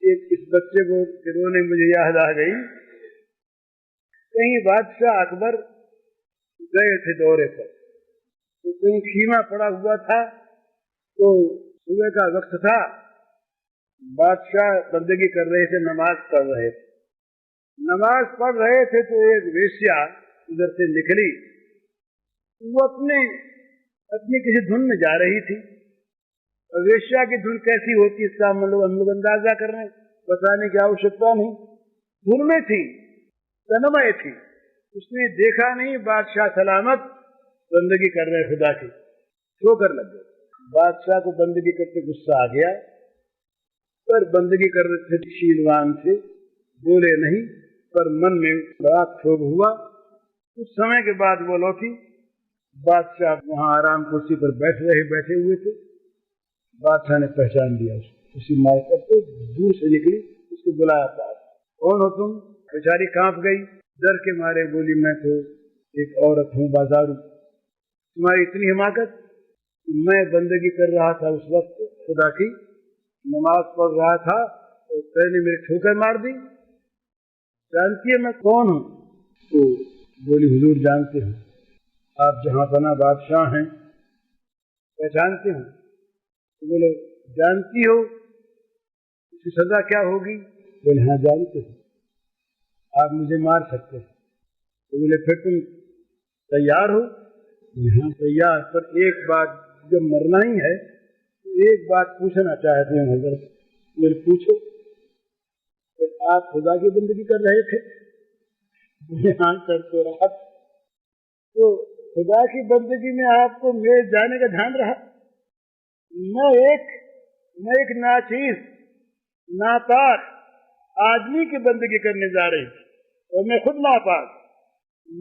एक इस बच्चे को रोने मुझे याद आ गई। कहीं बादशाह अकबर गए थे दौरे पर, तो कहीं खीमा पड़ा हुआ था, तो सुबह का वक्त था, बादशाह बंदगी कर रहे थे, नमाज पढ़ रहे थे। नमाज पढ़ रहे थे तो एक वेश्या उधर से निकली, वो अपनी किसी धुन में जा रही थी। और वेश्या की धुन कैसी होती है इसका हम लोग अंदाजा कर रहे हैं, बताने की आवश्यकता नहीं। धुन में थी, तन्मय थी, उसने देखा नहीं बादशाह सलामत बंदगी कर रहे खुदा की, ठोकर लग गए। बादशाह को बंदगी करते गुस्सा आ गया, पर बंदगी कर रहे थे शीलवान से, बोले नहीं, पर मन में बड़ा क्षोभ हुआ। कुछ समय के बाद वो लौटी। बादशाह वहां आराम कुर्सी पर बैठे हुए थे। बादशाह ने पहचान लिया उसको, उसी मार करते दूर से निकली, उसको बुलाया पास। कौन हो तुम? बेचारी कांप गई, डर के मारे बोली मैं तो एक औरत हूँ, बाजारू। तुम्हारी इतनी हिमाकत? मैं बंदगी कर रहा था उस वक्त खुदा की, नमाज पढ़ रहा था और तेने मेरे ठोकर मार दी। जानती है मैं कौन हूँ? तो बोली हुजूर जानते हो, आप जहाँ बना बादशाह हैं, पहचानते हो? तो बोले जानती हो इसकी सजा क्या होगी? बोले हाँ जानते हो, आप मुझे मार सकते हो। तो बोले फिर तुम तैयार हो? हाँ तैयार, पर एक बात, जब मरना ही है तो एक बात पूछना चाहते हैं हजरत। बोले पूछो। तो आप खुदा की बंदगी कर रहे थे? हाँ कर तो रहा। तो खुदा की बंदगी में आपको मेरे जाने का ध्यान रहा? मैं एक नाचीज नापाक आदमी की बंदगी करने जा रही थी और मैं खुद नापाक।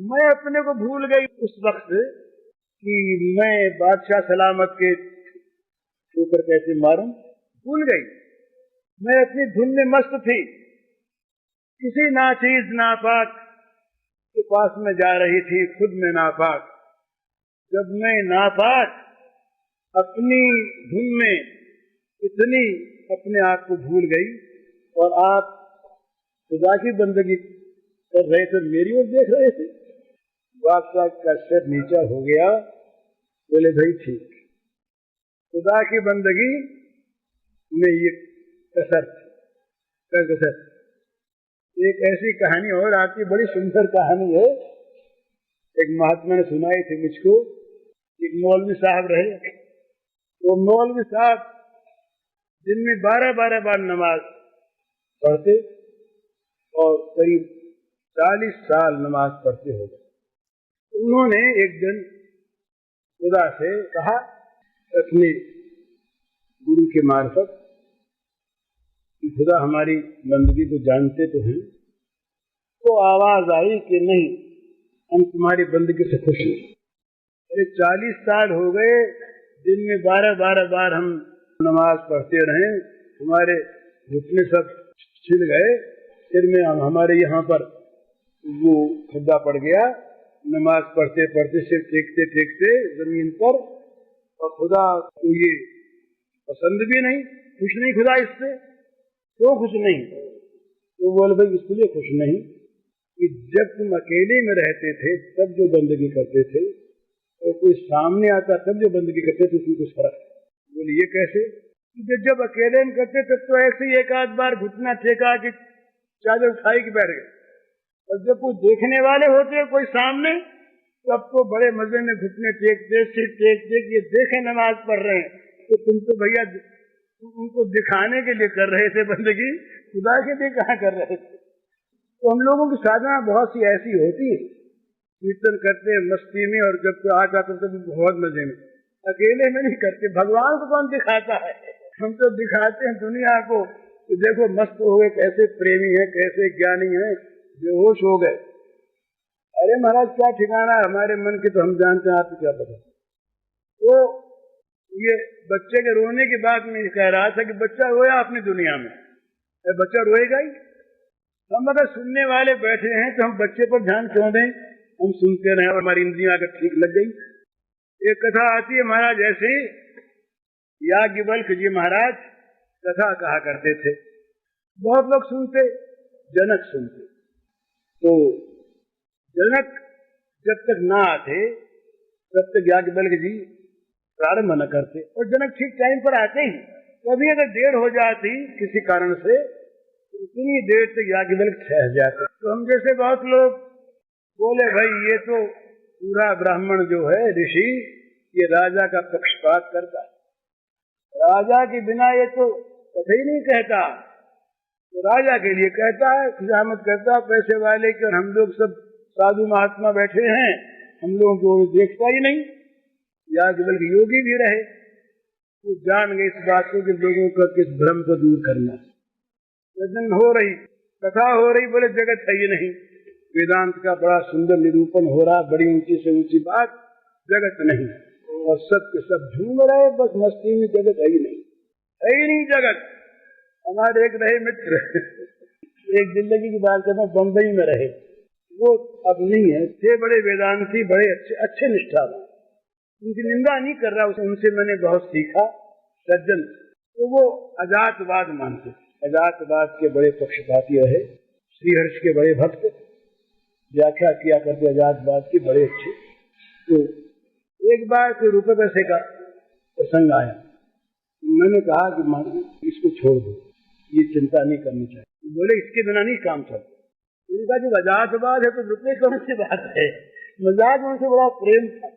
मैं अपने को भूल गई उस वक्त कि मैं बादशाह सलामत के ऊपर कैसे मारूं, भूल गई। मैं अपनी धुन में मस्त थी, किसी नाचीज नापाक के पास में जा रही थी, खुद में नापाक। जब मैं नापाक अपनी धुन में इतनी अपने आप को भूल गई और आप खुदा की बंदगी कर रहे थे, मेरी ओर देख रहे थे। बादशाह का सिर नीचा हो गया। बोले भाई ठीक, खुदा की बंदगी में ये कसर। एक ऐसी कहानी और आती, बड़ी सुंदर कहानी है, एक महात्मा ने सुनाई थी मुझको। एक मौलवी साहब रहे, वो मौलवी साहब दिन में 12 बार नमाज पढ़ते और करीब 40 साल नमाज पढ़ते हो गए। उन्होंने एक दिन खुदा से कहा अपने गुरु के मार्फत कि खुदा हमारी बंदगी को जानते तो हैं। तो आवाज आई कि नहीं, हम तुम्हारी बंदगी से खुश नहीं। अरे 40 साल हो गए, दिन में 12 बार हम नमाज पढ़ते रहे, तुम्हारे घुटने सब छिल गए, सिर में हमारे यहाँ पर वो खड्डा पड़ गया, नमाज पढ़ते पढ़ते सिर टेकते टेकते जमीन पर, और खुदा को ये पसंद भी नहीं, खुश नहीं खुदा इससे। क्यों खुश नहीं? तो बोले भाई इसलिए खुश नहीं कि जब तुम अकेले में रहते थे तब जो बंदगी करते थे, और कोई सामने आता तब जो बंदगी करते थे, उसमें कुछ फर्क। बोले ये कैसे? जब अकेले में करते तब तो ऐसे ही एक आध बार घुटना टेका कि चादर उठाई के बैठ गए, और जब कोई देखने वाले होते हैं कोई सामने, तब तो बड़े मजे में घुटने टेकते, सिर टेकते, ये देखे नमाज पढ़ रहे हैं। तो तुम तो भैया उनको दिखाने के लिए कर रहे थे बंदगी, खुदा के लिए कहाँ कर रहे थे। तो हम लोगों की साधना बहुत सी ऐसी होती है, कीर्तन करते हैं मस्ती में, और जब कोई आ जाता तो बहुत मजे में, अकेले में नहीं करते। भगवान को कौन दिखाता है? हम तो दिखाते हैं दुनिया को कि देखो मस्त हो गए, कैसे प्रेमी है, कैसे ज्ञानी है, बेहोश हो गए। अरे महाराज क्या ठिकाना है हमारे मन की, तो हम जानते हैं, आपको क्या पता। तो ये बच्चे के रोने की बात मैं कह रहा था कि बच्चा रोया अपनी दुनिया में, बच्चा रोएगा ही। हम अगर सुनने वाले बैठे हैं तो हम बच्चे पर ध्यान क्यों दें? हम सुनते रहे और हमारी इंद्रियां अगर ठीक लग गई। एक कथा आती है महाराज, ऐसे याज्ञवल्क्य जी महाराज कथा कहा करते थे, बहुत लोग सुनते, जनक सुनते। तो जनक जब तक ना आते तब तक याज्ञवल्क्य जी प्रारंभ न करते, और जनक ठीक टाइम पर आते ही। कभी अगर देर हो जाती किसी कारण से, तो इतनी देर तक याज्ञवल्क्य ठहर जाते। तो हम जैसे बहुत लोग बोले भाई ये तो पूरा ब्राह्मण जो है ऋषि, ये राजा का पक्षपात करता है, राजा के बिना ये तो कभी नहीं कहता, तो राजा के लिए कहता है, खुशामद करता पैसे वाले की, और हम लोग सब साधु महात्मा बैठे हैं, हम लोगों को देखता ही नहीं। याज्ञवल्क्य योगी भी रहे, वो जान गए इस बात को कि लोगों का किस भ्रम को दूर करना। वजन हो रही, कथा हो रही, बोले जगत है ही नहीं। वेदांत का बड़ा सुंदर निरूपण हो रहा, बड़ी ऊंची से ऊंची बात, जगत नहीं, और सब के सब झूम रहे, बस मस्ती में, जगत है ही नहीं, है ही नहीं जगत। हमारे एक रहे मित्र एक जिंदगी की बात करना, बम्बई में रहे, वो अब नहीं है, थे बड़े वेदांती, बड़े अच्छे निष्ठावान, उनकी निंदा नहीं कर रहा, उनसे मैंने बहुत सीखा, सज्जन। तो वो अजातवाद मानते, अजातवाद के बड़े पक्षपाती रहे, श्रीहर्ष के बड़े भक्त, व्याख्या किया करते आजादवाद की, बड़े अच्छे। तो एक बार कोई रुपए पैसे का प्रसंग आया, मैंने कहा कि इसको छोड़ दो, ये चिंता नहीं करनी चाहिए। बोले इसके बिना नहीं काम चलता। मैंने कहा जब आजादवाद है तो रुपये कौन सी बात है, मजाक में उनसे बड़ा प्रेम था।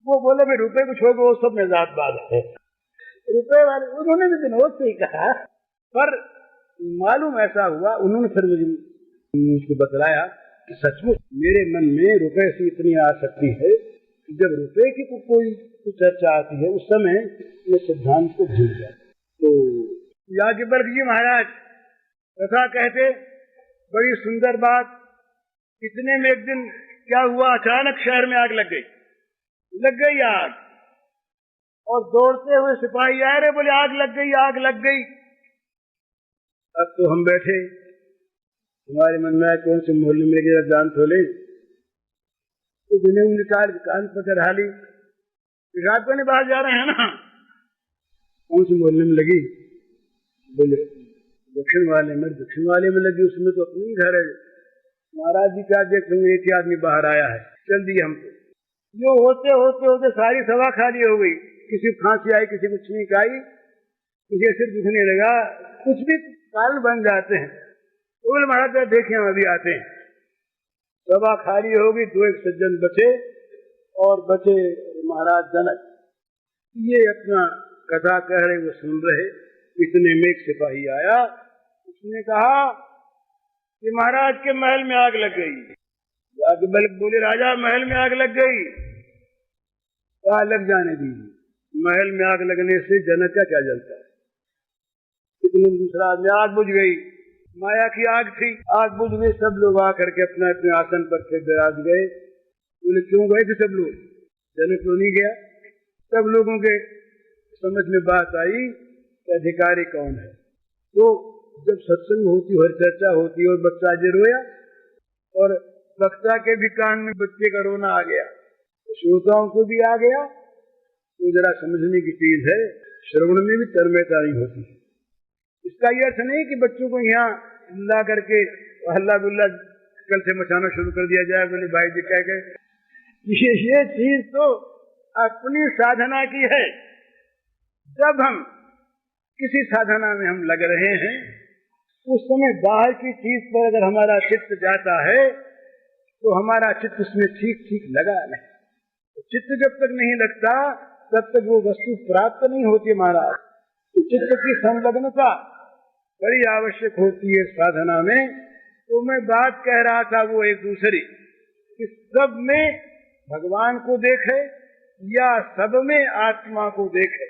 वो बोले मैं रुपए को छोड़ दो, वो सब मजाकबाज है। रुपए वाले उन्होंने भी विनोद से ही कहा, पर मालूम ऐसा हुआ, उन्होंने फिर मुझको बतलाया कि सचमुच मेरे मन में रुपए से इतनी आसक्ति है कि जब रुपए की कोई चर्चा आती है उस समय ये सिद्धांत को भूल जाए। तो याज्ञवल्क्य जी महाराज कथा कहते, बड़ी सुंदर बात। इतने में एक दिन क्या हुआ, अचानक शहर में आग लग गई आग, और दौड़ते हुए सिपाही आए रहे, बोले आग लग गई, आग लग गई। अब तो हम बैठे, हमारे मन में कौन से मोहल्ले में गया जान थोले, तो जिन्हें निकाल कान पर चढ़ा ली, रात को नहीं बाहर जा रहे हैं ना, कौन से मोहल्ले में लगी, बोले दक्षिण वाले में लगी, उसमें तो अपनी घर है। महाराज जी क्या देख लेंगे, एक ही आदमी बाहर आया है, चल दिए हमको। यो होते होते होते सारी सभा खाली हो गई। किसी को खांसी आई, किसी को छींक आई, किसी सिर दुखने लगा, कुछ भी कारण बन जाते हैं। बोले महाराज देखें हम अभी आते हैं। सभा खाली हो गई, दो एक सज्जन बचे, और बचे महाराज जनक। ये अपना कथा कह रहे, वो सुन रहे। इतने में एक सिपाही आया, उसने कहा कि महाराज के महल में आग लग गई। याज्ञवल्क्य बोले राजा महल में आग लग गई, क्या लग जाने दीजिए, महल में आग लगने से जनक का क्या जलता है। इतने दूसरा आदमी, आग बुझ गई, माया की आग थी, आग बुझ गई। सब लोग आकर के अपने अपने आसन पर से विराज गए। बोले क्यों गए थे सब लोग, जनक तो नहीं गया। सब लोगों के समझ में बात आई कि अधिकारी कौन है। तो जब सत्संग होती, हर चर्चा होती, और बच्चा जे रोया, और वक्ता के भी कान में बच्चे का रोना आ गया, तो श्रोताओं को भी आ गया। तो जरा समझने की चीज है, श्रवण में भी तन्मयता नहीं होती। इसका यह अर्थ नहीं कि बच्चों को यहाँ ला करके हल्ला गुल्ला कल से मचाना शुरू कर दिया जाए, बोले भाई जी कह गए। ये चीज तो अपनी साधना की है। जब हम किसी साधना में हम लग रहे हैं, उस समय बाहर की चीज पर अगर हमारा चित्त जाता है तो हमारा चित्त उसमें ठीक ठीक लगा नहीं। तो चित्त जब तक नहीं लगता तब तक वो वस्तु प्राप्त नहीं होती महाराज। तो चित्त की संलग्नता बड़ी आवश्यक होती है साधना में। तो मैं बात कह रहा था वो एक दूसरी, कि सब में भगवान को देखे या सब में आत्मा को देखे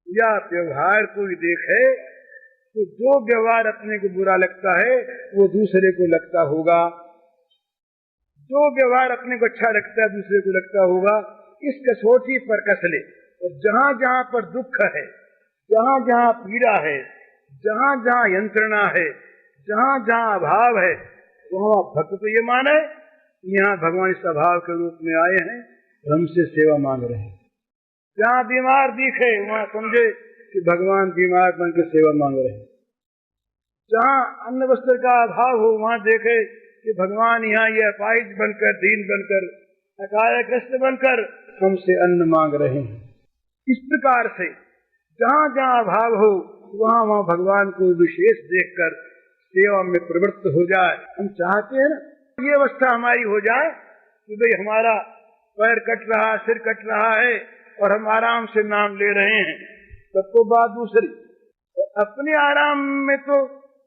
या व्यवहार को ही देखे, तो जो व्यवहार अपने को बुरा लगता है वो दूसरे को लगता होगा, जो व्यवहार अपने को अच्छा लगता है दूसरे को लगता होगा। इस कसौटी पर कस ले, और जहां जहां पर दुख है, जहां जहां पीड़ा है, जहां जहां यंत्रणा है, जहां जहां अभाव है, वहां भक्त तो ये माने यहाँ भगवान इस अभाव के रूप में आए हैं, हमसे सेवा मांग रहे हैं। जहाँ बीमार दिखे वहाँ समझे कि भगवान बीमार बनकर सेवा मांग रहे हैं। जहाँ अन्न वस्त्र का अभाव हो वहाँ देखे कि भगवान यहाँ ये अपाहिज बनकर, दीन बनकर, अकालग्रस्त बनकर हमसे अन्न मांग रहे हैं। इस प्रकार से जहाँ जहाँ अभाव हो वहाँ वहाँ भगवान को विशेष देखकर सेवा में प्रवृत्त हो जाए। हम चाहते हैं ना ये अवस्था हमारी हो जाए कि भाई हमारा पैर कट रहा, सिर कट रहा है और हम आराम से नाम ले रहे हैं, तब तो बात दूसरी। अपने आराम में तो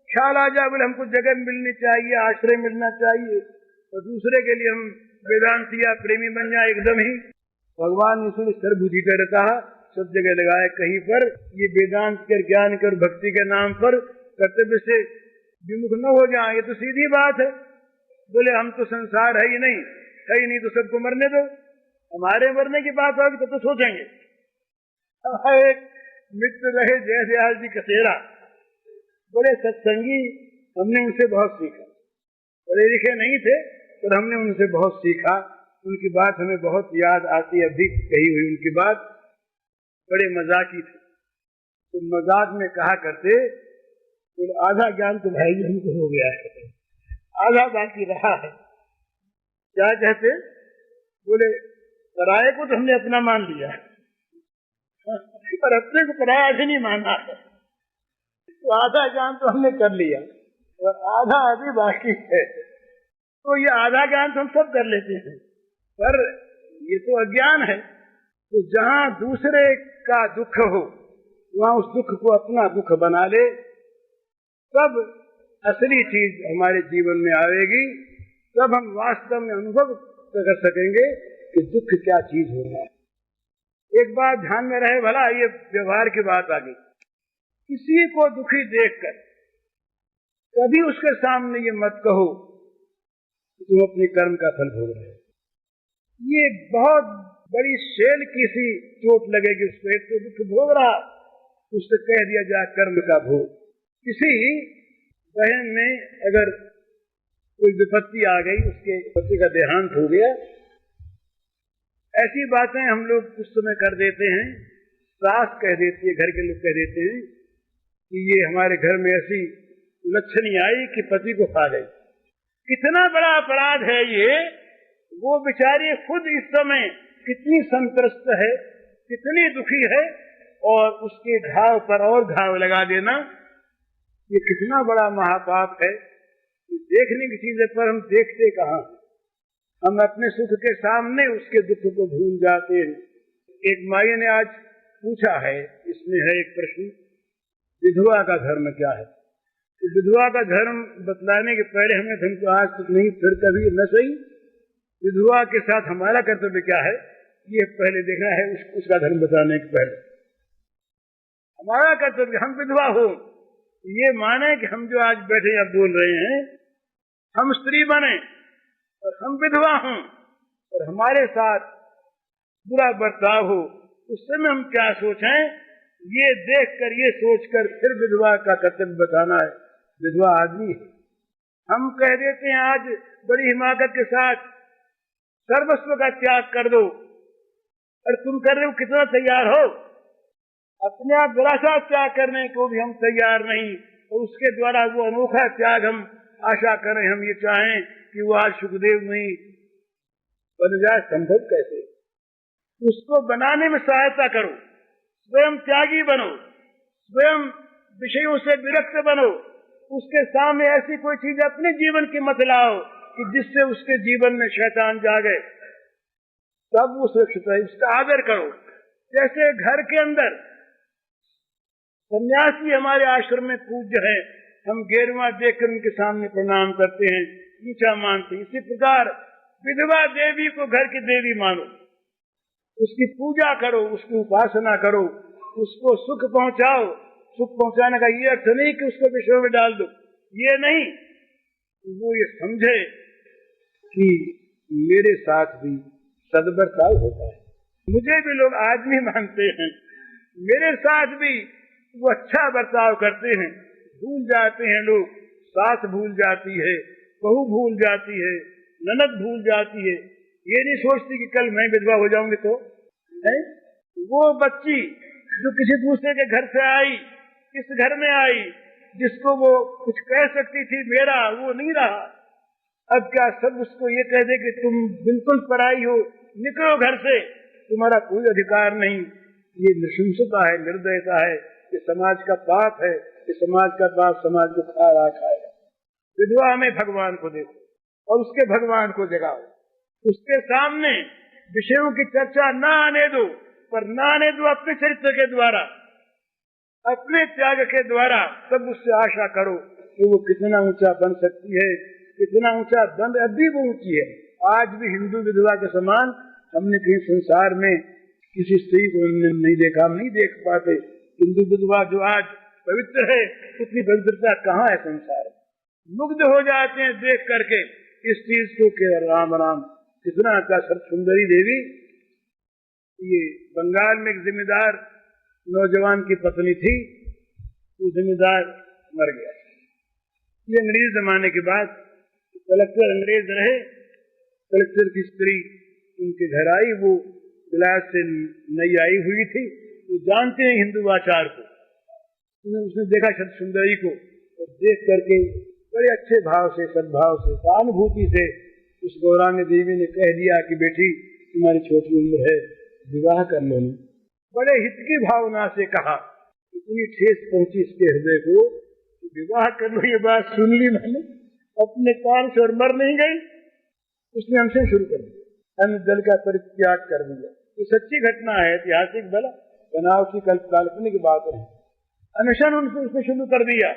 ख्याल आ जाए बोले हमको जगह मिलनी चाहिए, आश्रय मिलना चाहिए, तो दूसरे के लिए हम वेदांती या प्रेमी बन जाए। एकदम ही भगवान ने सर्वभूति रहता है, सब जगह लगाए। कहीं पर ये वेदांत कर, ज्ञान कर, भक्ति के नाम पर कर्तव्य से विमुख न हो जाए, ये तो सीधी बात है। बोले हम तो संसार है ही नहीं तो सबको मरने दो। हमारे मरने की बात होगी तो सोचेंगे। एक मित्र रहे जयदयाल जी कसेरा, बोले सत्संगी, हमने उनसे बहुत सीखा। पढ़े लिखे नहीं थे पर हमने उनसे बहुत सीखा। उनकी बात हमें बहुत याद आती है, अभी कही हुई उनकी बात बड़े मजाकी थी। तो मजाक में कहा करते, तो आधा ज्ञान तो भाई हमको हो गया है, आधा बाकी रहा है। क्या कहते? बोले पराये को तो हमने अपना मान लिया, पर अपने को पराया से नहीं माना। तो आधा ज्ञान तो हमने कर लिया और आधा अभी बाकी है। तो ये आधा ज्ञान तो हम सब कर लेते हैं, पर ये तो अज्ञान है। तो जहाँ दूसरे का दुख हो वहाँ उस दुख को अपना दुख बना ले, तब असली चीज हमारे जीवन में आएगी। तब हम वास्तव में अनुभव कर सकेंगे कि दुख क्या चीज होता है। एक बात ध्यान में रहे, भला ये व्यवहार की बात आ गई, किसी को दुखी देखकर कभी उसके सामने ये मत कहो कि तुम अपने कर्म का फल भोग रहे हो। ये बहुत बड़ी शेल की सी चोट लगेगी उसको। एक तो दुख भोग रहा, उससे कह दिया जाए कर्म का भोग। किसी बहन में अगर कोई विपत्ति आ गई, उसके पति का देहांत हो गया, ऐसी बातें हम लोग उस समय कर देते हैं। सास कह देती है, घर के लोग कह देते हैं कि ये हमारे घर में ऐसी लक्षणी आई कि पति को खा गई। कितना बड़ा अपराध है ये। वो बेचारी खुद इस समय कितनी संत्रस्त है, कितनी दुखी है, और उसके घाव पर और घाव लगा देना, ये कितना बड़ा महापाप है। देखने की चीज है, पर हम देखते कहाँ? हम अपने सुख के सामने उसके दुख को भूल जाते हैं। एक माई ने आज पूछा है, इसमें है एक प्रश्न, विधवा का धर्म क्या है? तो विधवा का धर्म बतलाने के पहले हमें तुमको आज तक नहीं, फिर कभी न सही, विधवा के साथ हमारा कर्तव्य क्या है ये पहले देखना है। उसका धर्म बताने के पहले हमारा कर्तव्य, हम विधवा हो ये माने कि हम जो आज बैठे अब बोल रहे हैं, हम स्त्री बने और हम विधवा हों और हमारे साथ बुरा बर्ताव हो, उस समय हम क्या सोचें, ये देखकर, ये सोचकर फिर विधवा का कर्तव्य बताना है। विधवा आदमी है। हम कह देते हैं आज बड़ी हिमाकत के साथ सर्वस्व का त्याग कर दो, और तुम कर रहे हो, कितना तैयार हो? अपने आप जरा सा त्याग करने को भी हम तैयार नहीं, और उसके द्वारा वो अनोखा त्याग हम आशा करें, हम ये चाहें कि वो आज सुखदेव नहीं बन जाए। संभव कैसे? उसको बनाने में सहायता करो, स्वयं त्यागी बनो, स्वयं विषयों से विरक्त बनो। उसके सामने ऐसी कोई चीज अपने जीवन की मत लाओ कि जिससे उसके जीवन में शैतान जागे, तब वो सुरक्षित है। उसका आदर करो। जैसे घर के अंदर सन्यासी हमारे आश्रम में पूज्य है, हम गेरुआ देखकर उनके सामने प्रणाम करते हैं, ऊंचा मानते हैं। इसी प्रकार विधवा देवी को घर की देवी मानो, उसकी पूजा करो, उसकी उपासना करो, उसको सुख पहुंचाओ। सुख पहुंचाने का ये अर्थ नहीं कि उसको विषयों में डाल दो, ये नहीं। वो ये समझे कि मेरे साथ भी सद्बर्ताव होता है, मुझे भी लोग आदमी मानते हैं, मेरे साथ भी वो अच्छा बर्ताव करते हैं। भूल जाते हैं लोग, सास भूल जाती है, बहू भूल जाती है, ननद भूल जाती है। ये नहीं सोचती कि कल मैं विधवा हो जाऊंगी तो नहीं। वो बच्ची जो किसी दूसरे के घर से आई, इस घर में आई, जिसको वो कुछ कह सकती थी मेरा, वो नहीं रहा। अब क्या सब उसको ये कह दे कि तुम बिल्कुल पराई हो, निकलो घर से, तुम्हारा कोई अधिकार नहीं। ये नृशंसता है, निर्दयता है, ये समाज का पाप है। ये समाज का पाप समाज को खा रहा खाएगा। विधवा में भगवान को देखो और उसके भगवान को जगाओ। उसके सामने विषयों की चर्चा न आने दो, पर न आने दो अपने चरित्र के द्वारा, अपने त्याग के द्वारा। तब उससे आशा करो कि वो कितना ऊंचा बन सकती है, कितना ऊंचा बन, अभी वो ऊंची है। आज भी हिंदू विधवा के समान हमने कहीं संसार में किसी स्त्री को नहीं देखा, हम नहीं देख पाते। हिंदू विधवा जो आज पवित्र है, उतनी पवित्रता कहाँ है संसार में। मुग्ध हो जाते हैं देख करके इस चीज को कि राम राम कितना अच्छा। सुंदरी देवी, ये बंगाल में एक जिम्मेदार नौजवान की पत्नी थी, वो जिम्मेदार मर गया। ये अंग्रेज जमाने के बाद कलेक्टर अंग्रेज रहे, कलेक्टर की स्त्री उनके घर आई, वो विलायत से नई आई हुई थी, वो जानते हैं हिंदू आचार को। उसने देखा सुंदरी को, और देख करके बड़े अच्छे भाव से, सद्भाव से, सहानुभूति से उस गौरांगी देवी ने कह दिया कि बेटी तुम्हारी छोटी उम्र है, विवाह कर लो। बड़े हित की भावना से कहा, इतनी ठेस पहुंची इसके हृदय को, विवाह कर लो। ये बात सुन ली मैंने अपने कान से और मर नहीं गई। उसने हमसे शुरू कर दिया, अन्न जल का परित्याग कर दिया। ये सच्ची घटना है, ऐतिहासिक भला बनाव की काल्पनिक बात है। अनशन उसने शुरू कर दिया।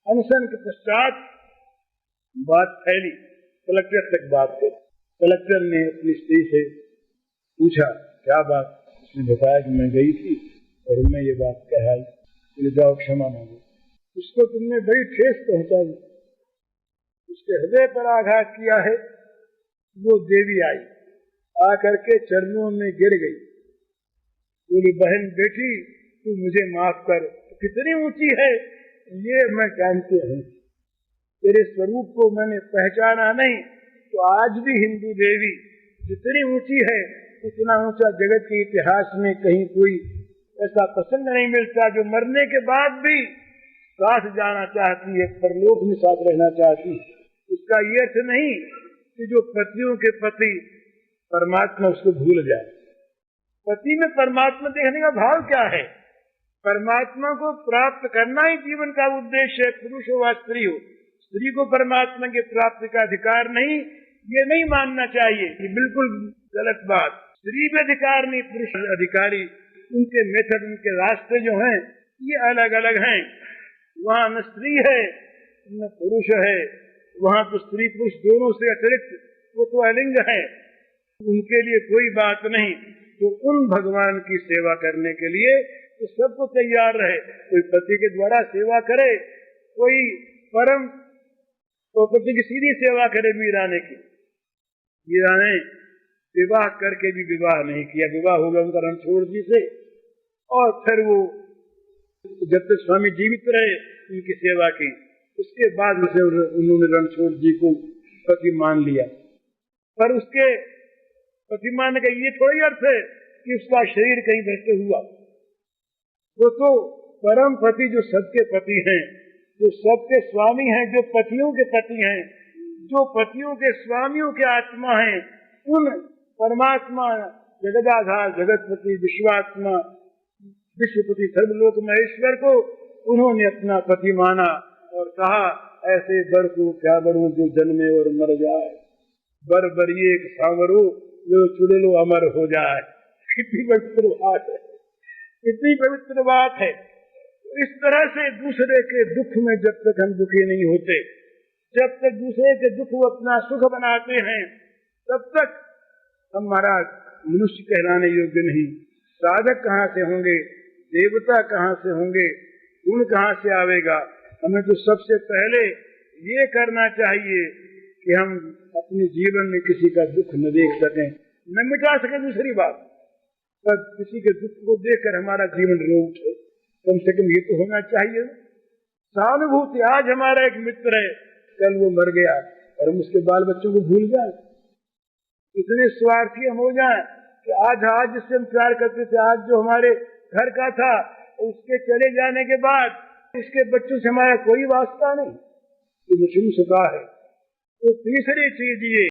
अनशन के पश्चात बात फैली, कलेक्टर तक बात गई। कलेक्टर ने अपनी स्त्री से पूछा क्या बात। उसने बताया कि मैं गई थी और मैं ये बात कह आई, जाओ क्षमा मांगो। उसको तुमने बड़ी ठेस पहुंचाई, उसके हृदय पर आघात किया है। वो देवी आई, आकर के चरणों में गिर गई, बोली बहन बेटी तू मुझे माफ कर। कितनी ऊंची है ये मैं जानती हूँ, तेरे स्वरूप को मैंने पहचाना नहीं तो आज भी हिंदू देवी जितनी ऊंची है उतना ऊंचा जगत के इतिहास में कहीं कोई ऐसा प्रसंग नहीं मिलता जो मरने के बाद भी साथ जाना चाहती है, परलोक में साथ रहना चाहती है। इसका ये अर्थ नहीं कि जो पतियों के पति परमात्मा उसको भूल जाए। पति में परमात्मा देखने का भाव क्या है? परमात्मा को प्राप्त करना ही जीवन का उद्देश्य है, पुरुष हो व स्त्री हो। स्त्री को परमात्मा की प्राप्ति का अधिकार नहीं, ये नहीं मानना चाहिए, ये बिल्कुल गलत बात। स्त्री भी अधिकार नहीं, पुरुष अधिकारी। उनके मेथड, उनके रास्ते जो हैं ये अलग अलग हैं। वहाँ न स्त्री है न पुरुष है, वहाँ तो स्त्री पुरुष दोनों से अतिरिक्त वो तो अलिंग है, उनके लिए कोई बात नहीं। तो उन भगवान की सेवा करने के लिए तो सबको तैयार रहे। कोई पति के द्वारा सेवा करे, कोई परम तो पति की सीधी सेवा करे। मीराने की, मीरा ने विवाह करके भी विवाह नहीं किया। विवाह होगा उनका रणछोड़ जी से, और फिर वो जब तक स्वामी जीवित रहे उनकी सेवा की, उसके बाद उन्होंने रणछोड़ जी को पति मान लिया। पर उसके पति मानने का ये थोड़ी अर्थ है कि उसका शरीर कहीं भ्रष्ट हुआ। वो तो परम पति जो सबके पति हैं, जो सबके स्वामी हैं, जो पतियों के पति हैं, जो पतियों के स्वामियों के आत्मा हैं, उन परमात्मा जगदाधार जगतपति विश्वात्मा विश्वपति सर्वलोक महेश्वर को उन्होंने अपना पति माना और कहा ऐसे बर को क्या बरूं जो जन्मे और मर जाए, बर बरिए एक सांवरो जो चुड़ेलो अमर हो जाए। कितनी पवित्र बात है, कितनी पवित्र बात है। इस तरह से दूसरे के दुख में जब तक हम दुखी नहीं होते, जब तक दूसरे के दुख को अपना सुख बनाते हैं, तब तक हमारा मनुष्य कहलाने योग्य नहीं। साधक कहाँ से होंगे, देवता कहाँ से होंगे, गुण कहाँ से आवेगा। हमें तो सबसे पहले ये करना चाहिए कि हम अपने जीवन में किसी का दुख न देख सकें, न मिटा सकें। दूसरी बात, पर किसी के दुख को देखकर हमारा जीवन रो उठे, कम से कम ये तो होना चाहिए सहानुभूति। आज हमारा एक मित्र है, कल वो मर गया और हम उसके बाल बच्चों को भूल जाए। इतने स्वार्थी हम हो जाए कि आज जिससे हम प्यार करते थे, आज जो हमारे घर का था, उसके चले जाने के बाद उसके बच्चों से हमारा कोई वास्ता नहीं। ये मुझे सदा है। तो तीसरी चीज ये